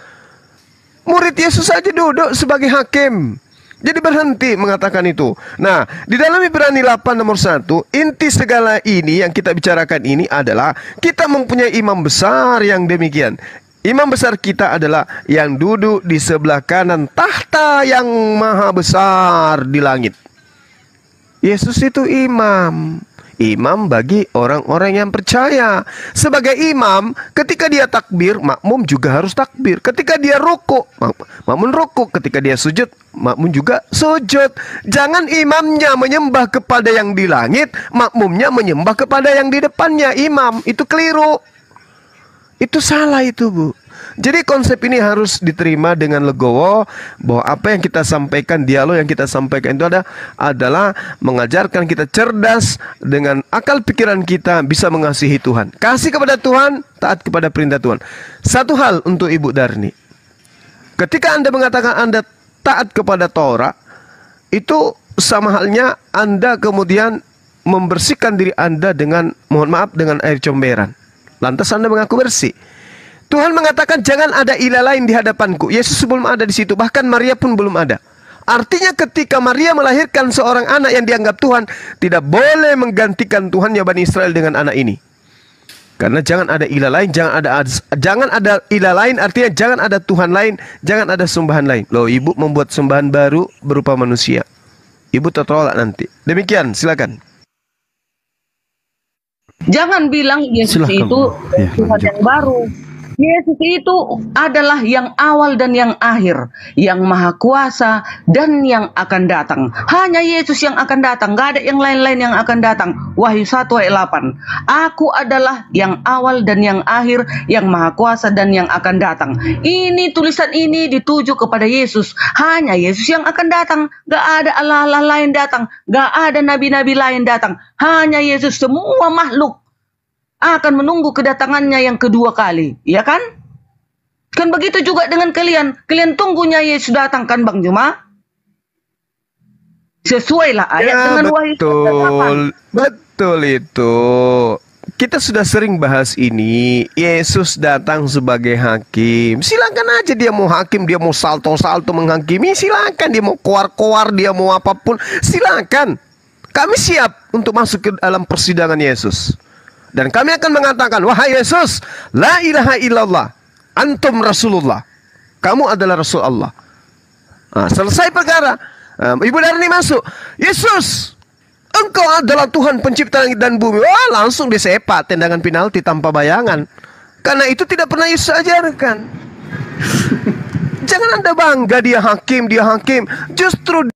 Murid Yesus saja duduk sebagai hakim. Jadi berhenti mengatakan itu. Nah, di dalam Ibrani 8 nomor 1, inti segala ini yang kita bicarakan ini adalah kita mempunyai imam besar yang demikian. Imam besar kita adalah yang duduk di sebelah kanan tahta yang maha besar di langit. Yesus itu imam. Imam bagi orang-orang yang percaya. Sebagai imam, ketika dia takbir, makmum juga harus takbir. Ketika dia rukuk, makmum rukuk. Ketika dia sujud, makmum juga sujud. Jangan imamnya menyembah kepada yang di langit, makmumnya menyembah kepada yang di depannya. Imam, itu keliru. Itu salah itu, Bu. Jadi konsep ini harus diterima dengan legowo, bahwa apa yang kita sampaikan, dialog yang kita sampaikan itu adalah mengajarkan kita cerdas dengan akal pikiran kita bisa mengasihi Tuhan. Kasih kepada Tuhan, taat kepada perintah Tuhan. Satu hal untuk Ibu Darni. Ketika Anda mengatakan Anda taat kepada Torah, itu sama halnya Anda kemudian membersihkan diri Anda dengan, mohon maaf, dengan air comberan. Lantas Anda mengaku bersih. Tuhan mengatakan jangan ada ilah lain di hadapanku. Yesus belum ada di situ, bahkan Maria pun belum ada. Artinya ketika Maria melahirkan seorang anak yang dianggap Tuhan, tidak boleh menggantikan Tuhannya Bani Israel dengan anak ini. Karena jangan ada ilah lain, jangan ada ilah lain, artinya jangan ada Tuhan lain, jangan ada sembahan lain. Loh, Ibu membuat sembahan baru berupa manusia. Ibu tertolak nanti. Demikian, silakan. Jangan bilang Yesus itu Tuhan yang baru. Yesus itu adalah yang awal dan yang akhir, yang maha kuasa dan yang akan datang. Hanya Yesus yang akan datang, gak ada yang lain-lain yang akan datang. Wahyu 1 ayat 8. Aku adalah yang awal dan yang akhir, yang maha kuasa dan yang akan datang. Ini tulisan ini dituju kepada Yesus. Hanya Yesus yang akan datang. Gak ada Allah-Allah lain datang. Gak ada nabi-nabi lain datang. Hanya Yesus. Semua makhluk akan menunggu kedatangannya yang kedua kali, ya kan? Kan begitu juga dengan kalian. Kalian tunggunya Yesus datang kan, Bang Juma? Sesuailah ayat dengan Wahyu. Betul itu. Kita sudah sering bahas ini. Yesus datang sebagai hakim. Silakan aja dia mau hakim, dia mau salto-salto menghakimi, silakan. Dia mau koar-koar, dia mau apapun, silakan. Kami siap untuk masuk ke dalam persidangan Yesus. Dan kami akan mengatakan, wahai Yesus, la ilaha illallah, antum Rasulullah. Kamu adalah Rasul Allah. Nah, selesai perkara. Ibu Darni masuk. Yesus, engkau adalah Tuhan pencipta langit dan bumi. Wah, langsung disepak tendangan penalti tanpa bayangan. Karena itu tidak pernah Yesus ajarkan. Jangan Anda bangga dia hakim. Justru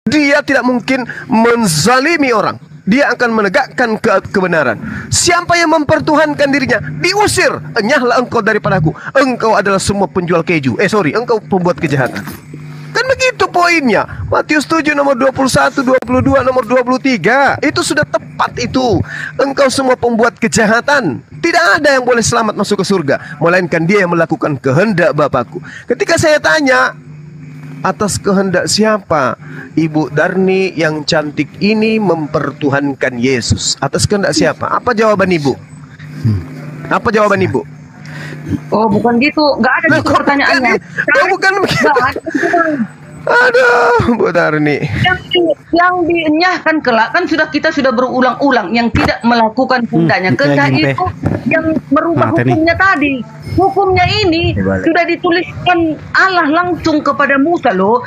dia tidak mungkin menzalimi orang. Dia akan menegakkan kebenaran. Siapa yang mempertuhankan dirinya, diusir. Enyahlah engkau daripadaku. Engkau adalah semua penjual keju. Engkau pembuat kejahatan. Kan begitu poinnya. Matius 7 nomor 21, 22, nomor 23. Itu sudah tepat itu. Engkau semua pembuat kejahatan. Tidak ada yang boleh selamat masuk ke surga, melainkan dia yang melakukan kehendak Bapakku. Ketika saya tanya, atas kehendak siapa Ibu Darni yang cantik ini mempertuhankan Yesus? Atas kehendak siapa? Apa jawaban Ibu? Apa jawaban Ibu? Oh, bukan gitu. Gak ada gitu pertanyaannya. Bukan begitu. Aduh, Bu Darni. Yang dienyahkan kelak kan kita sudah berulang-ulang yang tidak melakukan hendaknya. Ketika itu yang merubah hukumnya tadi. Hukumnya ini sudah dituliskan Allah langsung kepada Musa loh,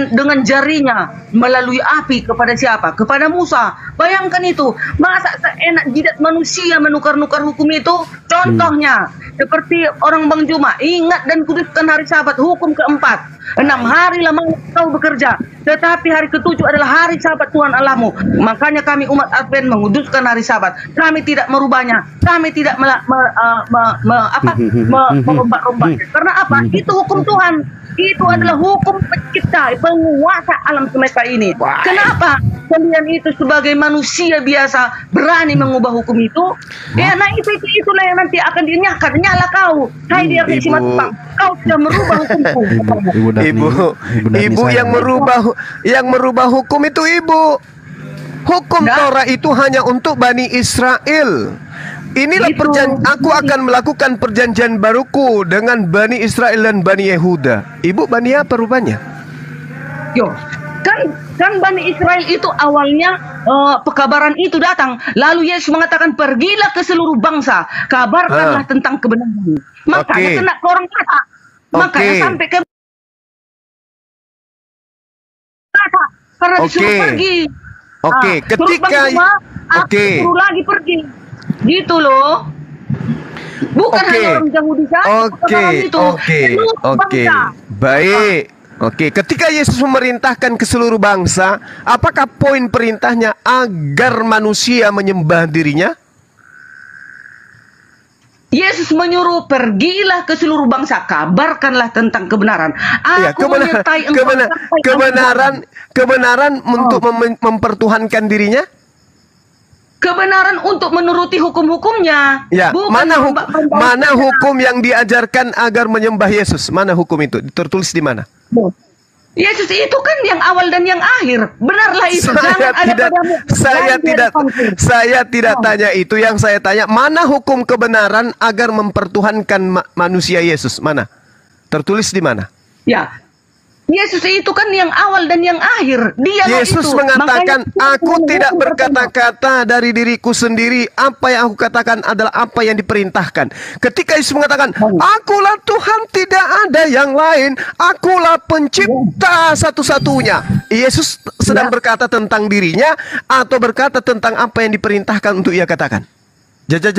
dengan jarinya melalui api kepada siapa? Kepada Musa. Bayangkan itu. Masa seenak jidat manusia menukar-nukar hukum itu? Contohnya seperti orang Bang Juma, ingat dan kuduskan hari Sabat, hukum keempat. 6 hari lama kau bekerja, tetapi hari ketujuh adalah hari Sabat Tuhan Allahmu. Makanya kami umat Advent menguduskan hari Sabat. Kami tidak merubahnya. Kami tidak merubah-rubahnya. Karena apa? Itu hukum Tuhan. Itu adalah hukum pencipta, penguasa alam semesta ini. Kenapa kalian itu sebagai manusia biasa berani mengubah hukum itu? Ya, nah itulah yang nanti akan dinyahkan. Nyala kau, hai dia Simatupang, kau sudah merubah hukumku. Ibu yang merubah hukum itu ibu. Hukum Torah itu hanya untuk Bani Israel. Inilah aku akan melakukan perjanjian baruku dengan Bani Israel dan Bani Yehuda. Ibu Bani apa rupanya? Kan Bani Israel itu awalnya pekabaran itu datang. Lalu Yesus mengatakan, pergilah ke seluruh bangsa, kabarkanlah tentang kebenaran. Makanya kena ke orang kata. Makanya sampai ke kata. Karena disuruh pergi. Ketika suruh lagi pergi. Gitu loh. Bukan hanya orang Yahudi saja. Baik. Ketika Yesus memerintahkan ke seluruh bangsa, apakah poin perintahnya agar manusia menyembah dirinya? Yesus menyuruh pergilah ke seluruh bangsa, kabarkanlah tentang kebenaran. Kebenaran untuk mempertuhankan dirinya. Kebenaran untuk menuruti hukum-hukumnya. Ya, mana hukum yang diajarkan agar menyembah Yesus? Mana hukum itu? Tertulis di mana? Yesus itu kan yang awal dan yang akhir. Benarlah itu. Saya tidak tanya itu. Yang saya tanya, mana hukum kebenaran agar mempertuhankan manusia Yesus? Mana? Tertulis di mana? Ya. Yesus itu kan yang awal dan yang akhir. Yesus mengatakan, aku tidak berkata-kata dari diriku sendiri. Apa yang aku katakan adalah apa yang diperintahkan. Ketika Yesus mengatakan, akulah Tuhan, tidak ada yang lain. Akulah pencipta satu-satunya. Yesus sedang berkata tentang dirinya atau berkata tentang apa yang diperintahkan untuk ia katakan? Jawab.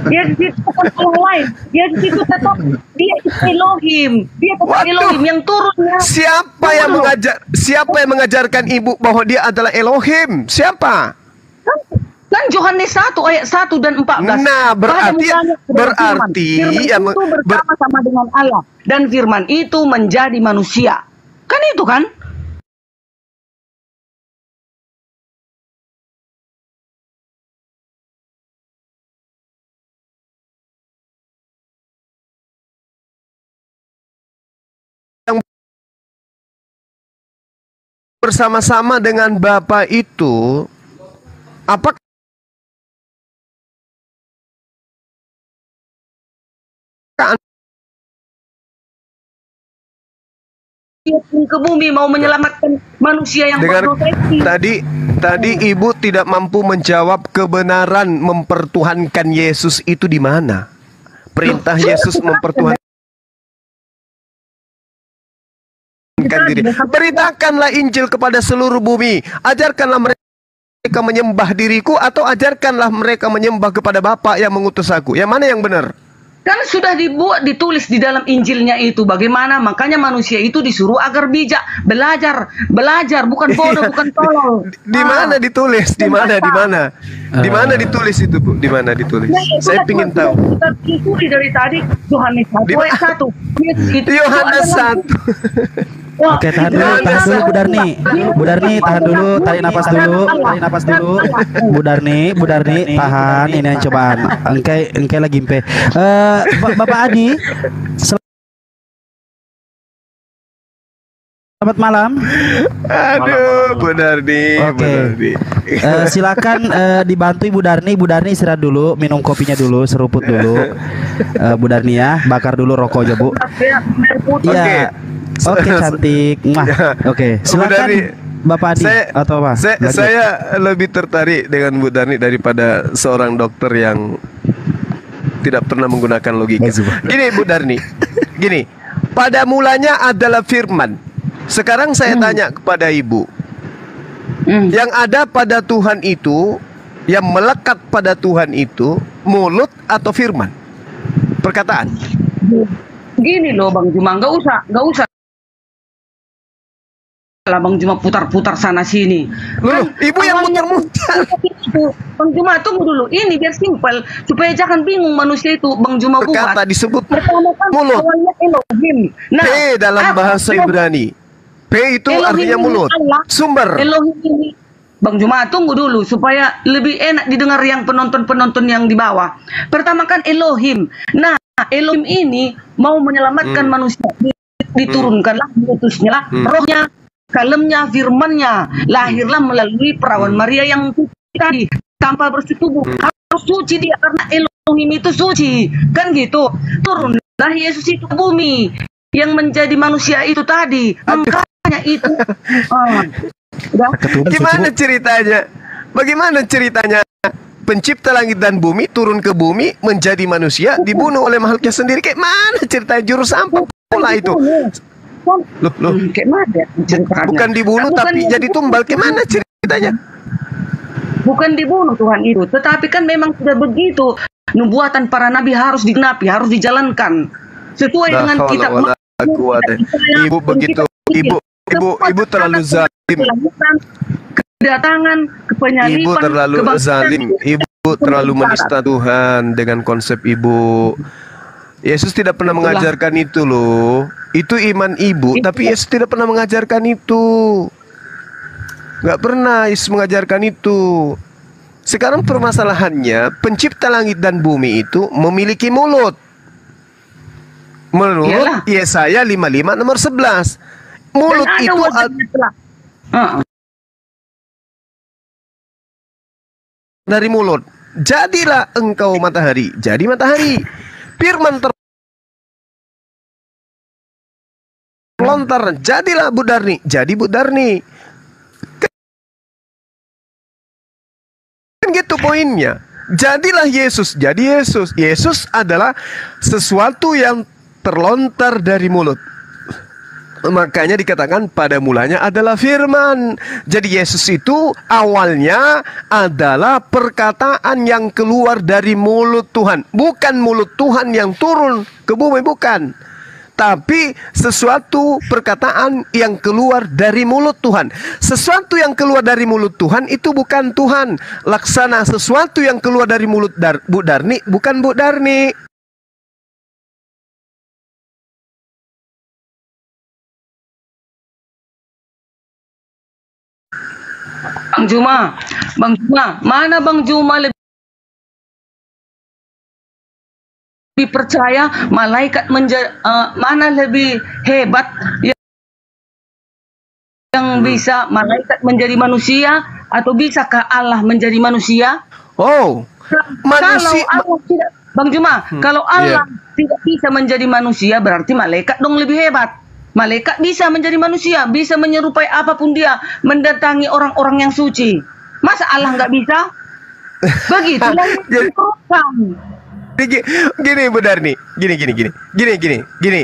Dia di situ bukan orang lain. Dia di situ tetap dia Elohim. Dia tetap Elohim yang turunnya. Siapa yang mengajarkan ibu bahwa dia adalah Elohim? Siapa? Kan Yohanes 1 ayat 1 dan 14. Nah, berarti Firman itu bersama-sama dengan Allah dan Firman itu menjadi manusia. Kan itu kan? Bersama-sama dengan Bapa itu, apakah ke bumi mau menyelamatkan manusia yang berdosa? Tadi ibu tidak mampu menjawab kebenaran mempertuhankan Yesus itu di mana? Perintah Yesus mempertuhankan diri. Beritakanlah Injil kepada seluruh bumi. Ajarkanlah mereka menyembah diriku atau ajarkanlah mereka menyembah kepada Bapa yang mengutus aku. Yang mana yang benar? Kan sudah ditulis di dalam Injilnya itu bagaimana, makanya manusia itu disuruh agar bijak, belajar, bukan bodoh, bukan tolol. Di mana ditulis? Di mana ditulis itu, Bu? Di mana ditulis? Saya ingin tahu. Kita tulis dari tadi Yohanes 1 ayat 1. Yohanes 1. Oke, tahan dulu Bu Darni, tahan dulu, tarik nafas dulu. Bu Darni, tahan, ini yang cobaan. Engkai lagi mpe. Bapak Adi, Selamat malam. Aduh, Bu Darni. Oke. Silakan dibantu Ibu Darni. Ibu Darni istirahat dulu, minum kopinya dulu, seruput dulu. Bu Darni ya, bakar dulu rokoknya Bu. Iya. Oke cantik. Oke, silakan Bapak Adi atau apa? Saya lebih tertarik dengan Bu Darni daripada seorang dokter yang tidak pernah menggunakan logika. Gini Bu Darni, gini, pada mulanya adalah firman. Sekarang saya tanya kepada Ibu, yang ada pada Tuhan itu, yang melekat pada Tuhan itu, mulut atau firman? Perkataan. Gini loh Bang Juma, nggak usah lah Bang Juma putar-putar sana sini. Loh, Ibu yang muter-muter. Bang Juma tunggu dulu. Ini biar simpel supaya jangan bingung manusia itu Bang Juma buat. Perkata disebut Pertama kan mulut. awalnya Elohim. Nah, P dalam bahasa Ibrani. P itu Elohim artinya ini mulut. Allah. Sumber. Elohim ini Bang Juma tunggu dulu supaya lebih enak didengar yang penonton-penonton yang di bawah. Pertama kan Elohim. Nah, Elohim ini mau menyelamatkan manusia. Diturunkanlah, diutusnya rohnya, kalemnya, firmannya, lahirlah melalui perawan Maria yang tadi tanpa bersetubuh. Harus suci dia karena Elohim itu suci, kan gitu. Turunlah Yesus itu ke bumi yang menjadi manusia itu tadi. Makanya itu. Gimana ceritanya? Bagaimana ceritanya? Pencipta langit dan bumi turun ke bumi menjadi manusia, dibunuh oleh makhluknya sendiri. Kayak mana ceritanya? Jurus apa pula itu? Loh. Kayak mana ceritanya? Bukan dibunuh tapi jadi tumbal. Gimana ceritanya? Bukan dibunuh Tuhan itu, tetapi kan memang sudah begitu. Nubuatan para nabi harus digenapi, harus dijalankan sesuai dengan kitab. Ibu begitu, ibu terlalu zalim. Kedatangan, kepenyalipan, Ibu terlalu zalim. Ibu terlalu menista Tuhan dengan konsep ibu. Yesus tidak pernah mengajarkan itu loh. Itu iman ibu, tapi Yesus tidak pernah mengajarkan itu. Gak pernah Yesus mengajarkan itu. Sekarang permasalahannya, pencipta langit dan bumi itu memiliki mulut. Menurut Yesaya 55 nomor 11. Mulut itu dari mulut. Jadilah engkau matahari, jadi matahari. Firman terlontar, jadilah Bu Darni, jadi Bu Darni. Kan gitu poinnya. Jadilah Yesus, jadi Yesus. Yesus adalah sesuatu yang terlontar dari mulut. Makanya dikatakan pada mulanya adalah firman. Jadi Yesus itu awalnya adalah perkataan yang keluar dari mulut Tuhan. Bukan mulut Tuhan yang turun ke bumi, bukan. Tapi sesuatu perkataan yang keluar dari mulut Tuhan. Sesuatu yang keluar dari mulut Tuhan itu bukan Tuhan. Laksana sesuatu yang keluar dari mulut Bu Darni bukan Bu Darni. Bang Juma, mana Bang Juma lebih percaya malaikat mana lebih hebat yang bisa malaikat menjadi manusia atau bisakah Allah menjadi manusia? Oh, manusia. Kalau Allah tidak, Bang Juma, kalau Allah tidak bisa menjadi manusia berarti malaikat dong lebih hebat. Malaikat bisa menjadi manusia, bisa menyerupai apapun dia, mendatangi orang-orang yang suci. Masa Allah nggak bisa? Begitulah yang diperlukan. Gini Bu Darni, gini.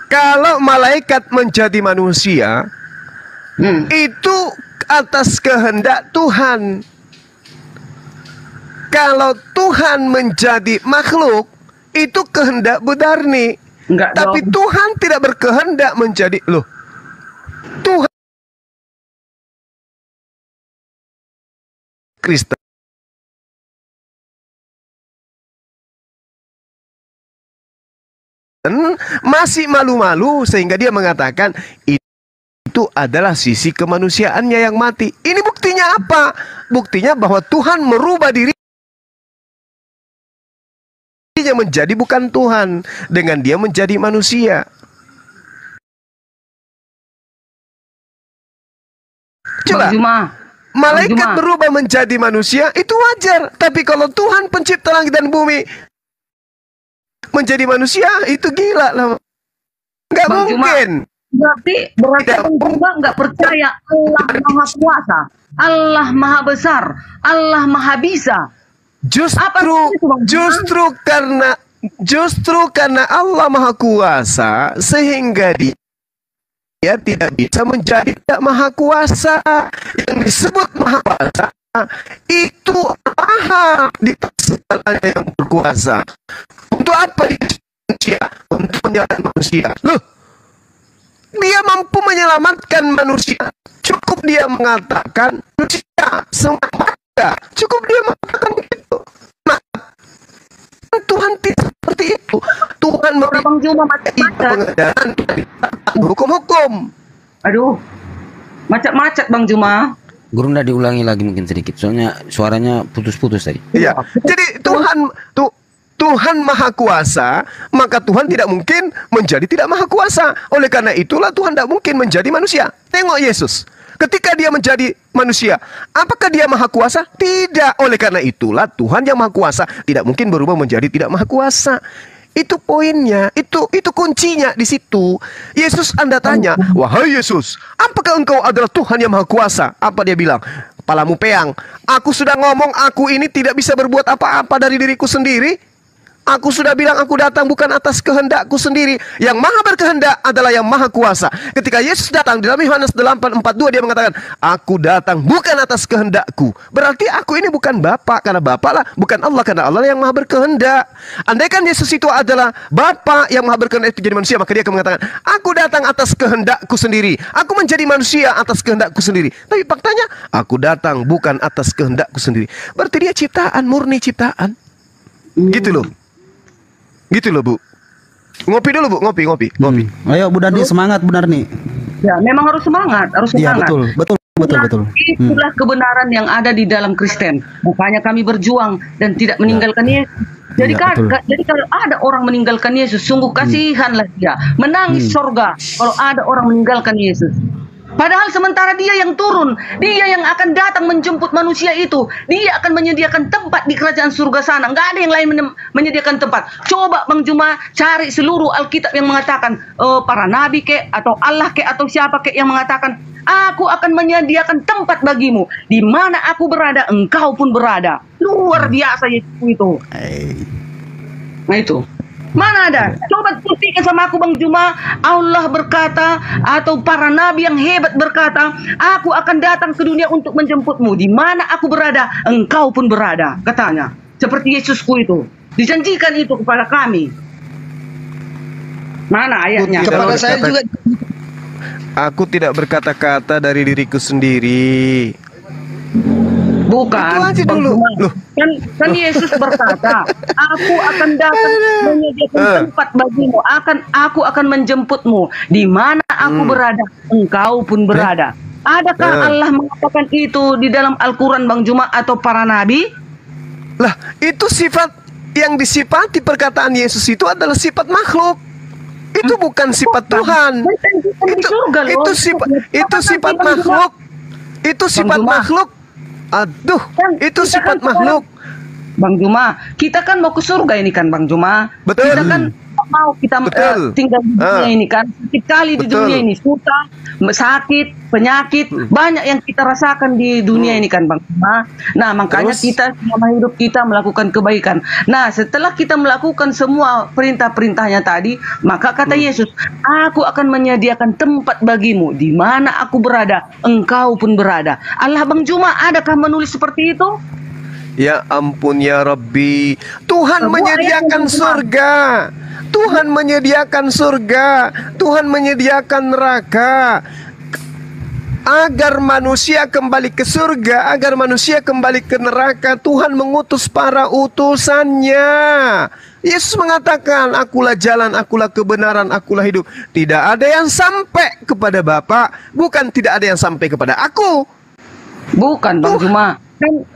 Kalau malaikat menjadi manusia, itu atas kehendak Tuhan. Kalau Tuhan menjadi makhluk, itu kehendak Bu Darni. Enggak tapi dong. Tuhan tidak berkehendak menjadi Tuhan Kristen masih malu-malu sehingga dia mengatakan itu adalah sisi kemanusiaannya yang mati. Ini buktinya apa? Buktinya bahwa Tuhan merubah diri menjadi bukan Tuhan dengan dia menjadi manusia. Coba. Bang Juma. Malaikat Bang Juma. berubah menjadi manusia itu wajar. Tapi kalau Tuhan pencipta langit dan bumi menjadi manusia itu gila lah. Nggak Bang Juma. mungkin. Berarti Bang Juma nggak percaya Allah Maha Kuasa, Allah Maha Besar, Allah Maha Bisa. Justru karena Allah Maha Kuasa sehingga dia tidak bisa menjadi tidak Maha Kuasa. Yang disebut Maha Kuasa itu Allah di atasnya yang berkuasa. Untuk apa dia manusia? Untuk menyelamatkan manusia. Loh, dia mampu menyelamatkan manusia. Cukup dia mengatakan manusia semata. Cukup dia mengatakan begitu. Nah, Tuhan tidak seperti itu. Tuhan Bang Juma macet-macet. pengedaran hukum-hukum. Aduh, macet-macet Bang Juma. Guru ndak diulangi lagi mungkin sedikit, soalnya suaranya putus-putus tadi. Iya. Jadi Tuhan Maha Kuasa, maka Tuhan tidak mungkin menjadi tidak Maha Kuasa. Oleh karena itulah Tuhan tidak mungkin menjadi manusia. Tengok Yesus. Ketika dia menjadi manusia, apakah dia Maha Kuasa? Tidak. Oleh karena itulah Tuhan yang Maha Kuasa tidak mungkin berubah menjadi tidak Maha Kuasa. Itu poinnya, itu kuncinya di situ. Yesus Anda tanya, wahai Yesus, apakah engkau adalah Tuhan yang Maha Kuasa? Apa dia bilang? Palamu peang. Aku sudah ngomong, aku ini tidak bisa berbuat apa-apa dari diriku sendiri. Aku sudah bilang aku datang bukan atas kehendakku sendiri. Yang maha berkehendak adalah yang maha kuasa. Ketika Yesus datang di dalam Yohanes 8:42 dia mengatakan, aku datang bukan atas kehendakku. Berarti aku ini bukan Bapa karena Bapa lah, bukan Allah karena Allah yang maha berkehendak. Andaikan Yesus itu adalah Bapa yang maha berkehendak itu jadi manusia, maka dia akan mengatakan, aku datang atas kehendakku sendiri. Aku menjadi manusia atas kehendakku sendiri. Tapi faktanya, aku datang bukan atas kehendakku sendiri. Berarti dia ciptaan, murni ciptaan. Gitu loh. Gitu loh, Bu. Ngopi dulu, Bu. Ngopi. Ayo Bu Darni, semangat Bu Darni. Ya, memang harus semangat, Iya, betul. Itulah kebenaran yang ada di dalam Kristen. Makanya kami berjuang dan tidak meninggalkan Yesus. Jadi jadi kalau ada orang meninggalkan Yesus, sungguh kasihanlah dia. Menangis sorga kalau ada orang meninggalkan Yesus. Padahal sementara dia yang turun, dia yang akan datang menjemput manusia itu, dia akan menyediakan tempat di kerajaan surga sana. Nggak ada yang lain menyediakan tempat. Coba Bang Juma cari seluruh Alkitab yang mengatakan para nabi kek atau Allah kek atau siapa kek yang mengatakan, aku akan menyediakan tempat bagimu. Di mana aku berada, engkau pun berada. Luar biasa itu. Nah itu. Mana ada? Coba buktikan sama aku Bang Juma. Allah berkata atau para nabi yang hebat berkata, aku akan datang ke dunia untuk menjemputmu. Di mana aku berada, engkau pun berada. Katanya. Seperti Yesusku itu. Dijanjikan itu kepada kami. Mana ayatnya? Kepada saya juga. Aku tidak berkata-kata dari diriku sendiri. Bukan, dulu. Kan Yesus berkata, aku akan datang menyediakan tempat bagimu, aku akan menjemputmu. Di mana aku berada, engkau pun berada. Adakah Allah mengatakan itu di dalam Al-Quran Bang Juma atau para nabi? Lah, itu sifat yang disifati perkataan Yesus itu adalah sifat makhluk. Itu bukan sifat Tuhan. Itu sifat makhluk. Itu sifat makhluk. Aduh, itu sifat makhluk. Bang Juma, kita kan mau ke surga ini kan Bang Juma. Betul. Kita kan mau kita tinggal di dunia ini kan. Sedikit kali di dunia ini susah, sakit, penyakit, banyak yang kita rasakan di dunia ini kan Bang Juma. Nah, makanya kita selama hidup kita melakukan kebaikan. Nah, setelah kita melakukan semua perintah-perintahnya tadi, maka kata Yesus, aku akan menyediakan tempat bagimu. Di mana aku berada, engkau pun berada. Allah Bang Juma, adakah menulis seperti itu? Ya ampun ya Rabbi. Tuhan menyediakan surga. Tuhan menyediakan surga. Tuhan menyediakan neraka. Agar manusia kembali ke surga, agar manusia kembali ke neraka, Tuhan mengutus para utusannya. Yesus mengatakan, akulah jalan, akulah kebenaran, akulah hidup. Tidak ada yang sampai kepada Bapa, bukan tidak ada yang sampai kepada aku. Bukan Bang Juma.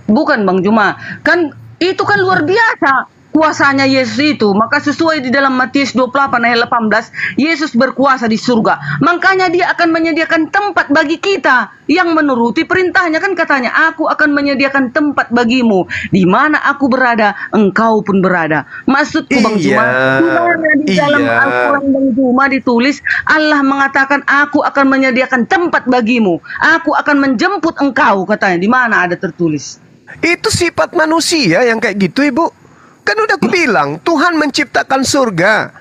Bukan Bang Juma, kan itu kan luar biasa kuasanya Yesus itu, maka sesuai di dalam Matius 28 ayat 18, Yesus berkuasa di surga. Makanya dia akan menyediakan tempat bagi kita yang menuruti perintahnya. Kan katanya, aku akan menyediakan tempat bagimu. Di mana aku berada, engkau pun berada. Maksudku Bang Juma, di dalam Al-Quran Bang Juma ditulis, Allah mengatakan, aku akan menyediakan tempat bagimu. Aku akan menjemput engkau, katanya. Di mana ada tertulis? Itu sifat manusia yang kayak gitu, Ibu. Kan udah aku bilang, Tuhan menciptakan surga,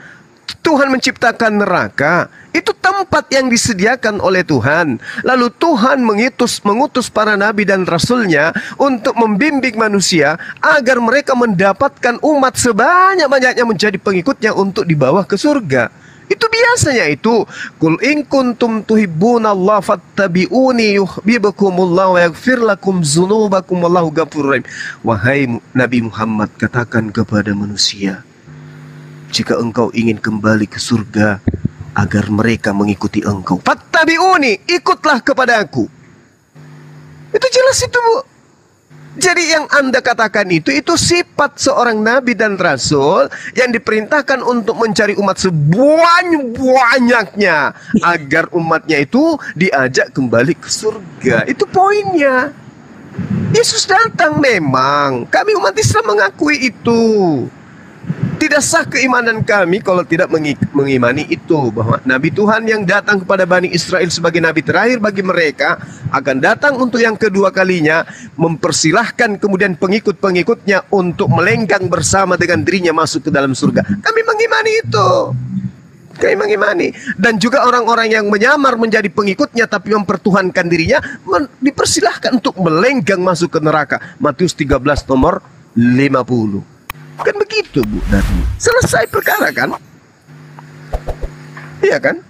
Tuhan menciptakan neraka. Itu tempat yang disediakan oleh Tuhan. Lalu Tuhan mengutus para nabi dan rasulnya untuk membimbing manusia agar mereka mendapatkan umat sebanyak-banyaknya menjadi pengikutnya untuk dibawa ke surga. Itu biasanya itu. Qul in kuntum tuhibbunallaha fattabi'uni yuhibbukumullah wa yaghfir lakum dzunubakum wallahu ghafurur rahim. Wahai Nabi Muhammad, katakan kepada manusia, jika engkau ingin kembali ke surga, agar mereka mengikuti engkau. Fattabi'uni, ikutlah kepada aku. Itu jelas itu, Bu. Jadi yang Anda katakan itu sifat seorang nabi dan rasul yang diperintahkan untuk mencari umat sebanyak-banyaknya agar umatnya itu diajak kembali ke surga. Itu poinnya. Yesus datang memang. Kami umat Islam mengakui itu. Tidak sah keimanan kami kalau tidak mengimani itu, bahwa Nabi Tuhan yang datang kepada Bani Israel sebagai Nabi terakhir bagi mereka akan datang untuk yang kedua kalinya, mempersilahkan kemudian pengikut-pengikutnya untuk melenggang bersama dengan dirinya masuk ke dalam surga. Kami mengimani itu. Kami mengimani. Dan juga orang-orang yang menyamar menjadi pengikutnya tapi mempertuhankan dirinya, dipersilahkan untuk melenggang masuk ke neraka. Matius 13 nomor 50. Kan begitu, Bu. Dan selesai perkara kan? Iya kan?